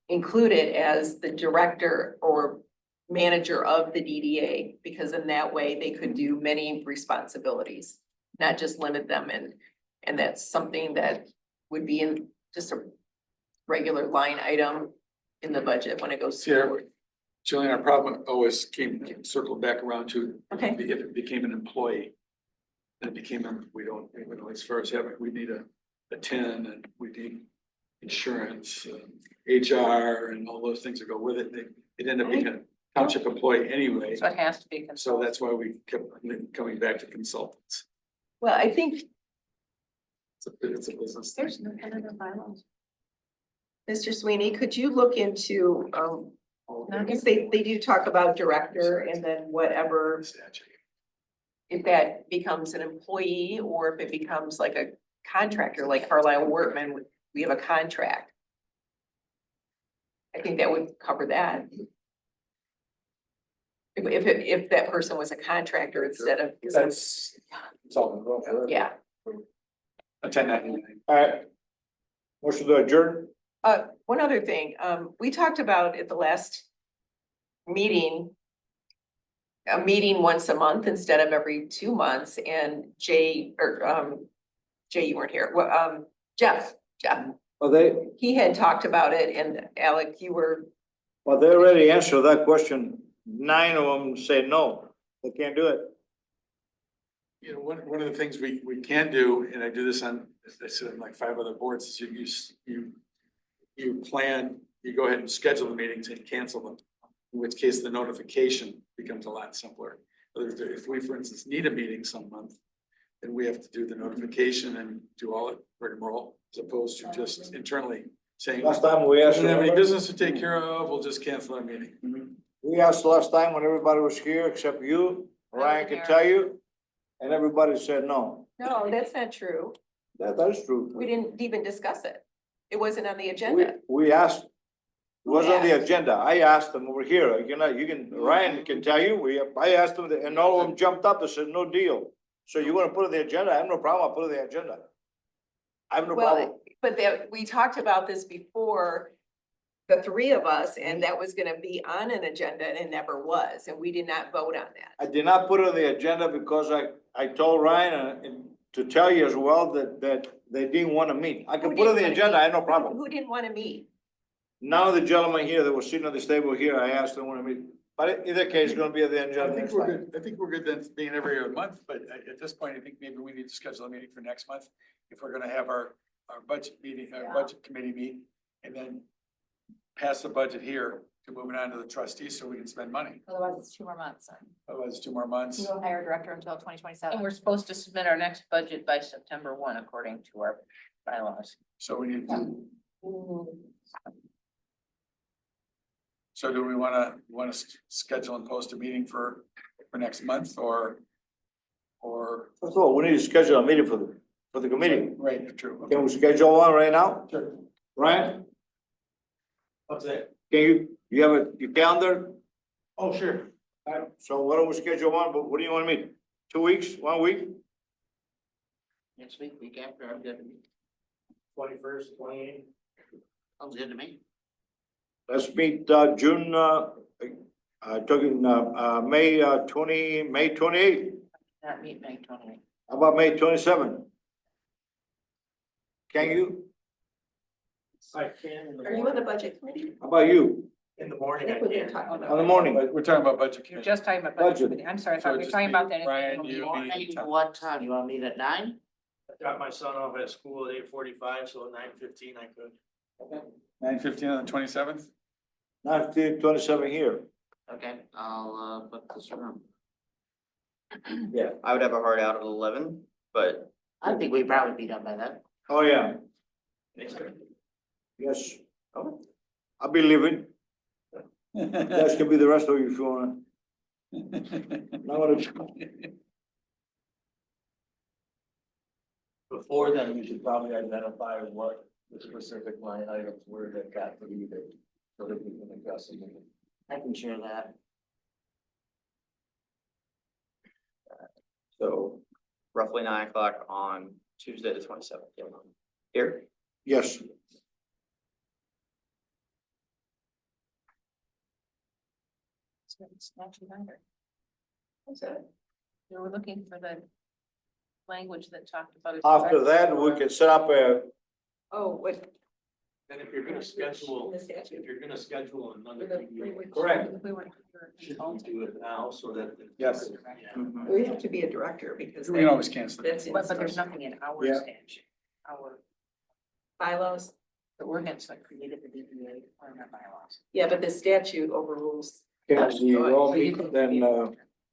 include it as the director or manager of the DDA, because in that way they could do many responsibilities, not just limit them and that's something that would be in just a regular line item in the budget when it goes forward. Julian, our problem always circled back around to, Okay. if it became an employee. Then it became, we don't, as far as having, we need a TIN and we need insurance, HR and all those things that go with it. It ended up being a township employee anyway. So it has to be. So that's why we kept coming back to consultants. Well, I think, It's a business. There's no other bylaws. Mr. Sweeney, could you look into, because they do talk about director and then whatever, if that becomes an employee or if it becomes like a contractor, like Carlisle Wortman, we have a contract. I think that would cover that. If that person was a contractor instead of, It's all. yeah, A 1099. All right. Motion to adjourn? One other thing, we talked about at the last meeting, a meeting once a month instead of every 2 months, and Jay, you weren't here, well, Jeff, he had talked about it, and Alec, you were, Well, they already answered that question. 9 of them say no, they can't do it. You know, one of the things we can do, and I do this on, as I said, on like 5 other boards, is you plan, you go ahead and schedule the meetings and cancel them. In which case the notification becomes a lot simpler. If we, for instance, need a meeting some month, then we have to do the notification and do all it rigmarole, as opposed to just internally saying, Last time we we asked, don't have any remember? business to take care of, we'll just cancel our meeting. We asked last time when everybody was here, except you, Ryan can tell you, and everybody said no. no, that's not true. That is true. We didn't even discuss it. It wasn't on the agenda. We asked, it was on the Yeah. agenda. I asked them over here, Ryan can tell you, I asked them, and all of them jumped up and said, no deal. So you wanna put it on the agenda? I have no problem, I'll put it on the agenda. I have no problem. Well, but we talked about this before, the 3 of us, and that was gonna be on an agenda, and it never was, and we did not vote on that. I did not put it on the agenda because I told Ryan and to tell you as well that they didn't wanna meet. I could Who put it on didn't the wanna agenda, meet? I had no problem. Who didn't wanna meet? None of the gentlemen here that were sitting at this table here, I asked them wanna meet. But in either case, it's gonna be at the I agenda think next we're time. good, I think we're good then being every other month, but at this point, I think maybe we need to schedule a meeting for next month. If we're gonna have our budget meeting, our budget committee meet, and then pass the budget here to move it on to the trustees so we can spend money. Otherwise, it's 2 more months. Otherwise, 2 more months. We don't hire a director until 2027. And we're supposed to submit our next budget by September 1, according to our bylaws. So we need to. So do we wanna schedule and post a meeting for next month or? First of all, we need to schedule a meeting for the committee. Right, true. Can we schedule one right now? Sure. Ryan, What's that? you have your calendar? Oh, sure. Alright, so why don't we schedule one, but what do you wanna meet? 2 weeks, 1 week? Next week after, I'm good. 21st, 28th. Sounds good to me. Let's meet, June, talking, May 28th. Not meet May 28th. How about May 27th? Can you? I can in the Are you on morning. the budget committee? How about you? In the I morning, I think we've been can. talking On the about. morning? We're talking about budget You're committee. just talking about Budget. budget committee. I'm sorry, I So thought we were just talking me, about that. Brian, you, Morning, me. what time? You wanna meet at 9? I Got my son off at school at 8:45, so at 9:15 I could. 9:15 on the 27th? 27 here. Okay, I'll book this room. Yeah, I would have a hard out at 11, but I think we'd probably be done by then. Oh, yeah, yes. I'll be leaving. You guys can be the rest of you if you wanna. Not gonna- Before then, we should probably identify what the specific line items were that got deleted, so that we can address them. I can share that. so roughly 9 o'clock on Tuesday, the 27th. Here, Yes, It's not too bad. What's that? We were looking for the language that talked about. it. after that, we can set up a, Oh, what? And if you're gonna schedule, In the statute. if you're gonna schedule another For the meeting, 3 weeks. correct. If we were. should we do it now so that? Yes. Yeah. We have to be a director because We can always cancel it. that's in But there's nothing in our Yeah. statute, our, bylaws. the ordinance that created the DDA or in our bylaws. Yeah, but the statute overrules. Can we all meet then,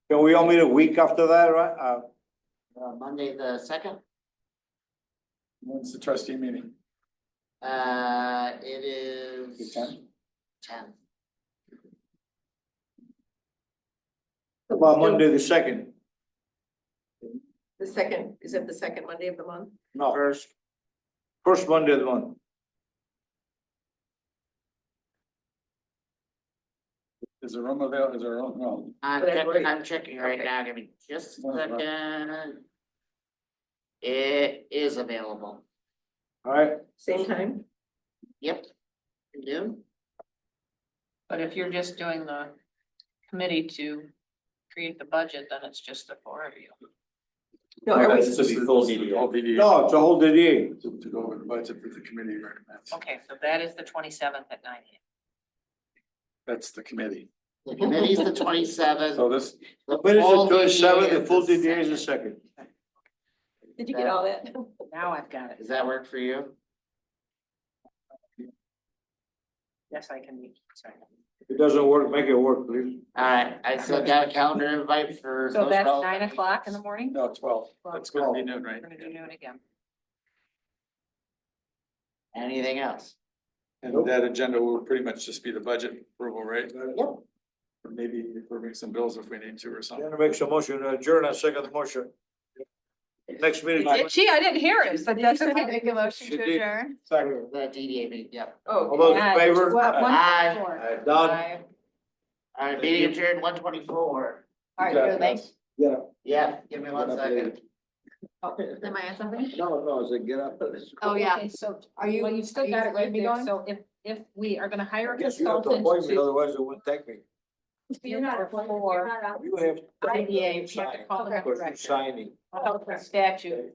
can we all meet a week after that, right? Monday the 2nd, When's the trustee meeting? it is. The 10th? 10th. About Monday the 2nd? The second, is it the second Monday of the month? No, first Monday of the month. Is there room available? Is there room? No. I'm But I checking, agree. I'm checking right Okay. now, give me just a No problem. second. It is available. All right, Same time? Yep. Noon? But if you're just doing the committee to create the budget, then it's just the four of you. No, are we- This would be full DDA. All DDA. no, it's a whole DDA. To go over the budget that the committee recommends. Okay, so that is the 27th at 9 AM. That's the committee. The committee's the 27th. So this, The Minutes full the 27th, DDA the full is the DDA is the second. second. Did you get all that? Now I've got it. Does that work for you? Yes, I can be, sorry. If it doesn't work, make it work, please. Alright, I still got a calendar invite for. So those that's relevant 9 o'clock in the morning? no, 12. That's gonna be noon, We're right? gonna do noon again. Anything else? And that agenda will pretty much just be the budget approval, right? Yep. Or maybe approving some bills if we need to or I'm something. gonna make some motion, adjourn, I second the motion. Next meeting. Did she? I didn't hear it, but that's okay. Make a motion She to did. adjourn. Second. The DDA meeting, yep. Oh, All those in Yeah, favor? well, Aye. 1:24. Done. Bye. Alright, meeting adjourned 1:24. All right, you're late. Yeah. Yeah, give me 1 second. Oh, am I on something? No, I said get up. Oh, yeah. Okay, so, Are you? well, you still got it right there, going? so if we are gonna hire a Guess you have to consultant appoint me, to. otherwise it wouldn't take me. You're not a For You have. IDA, we have to call them Because you're director. signing. Statute,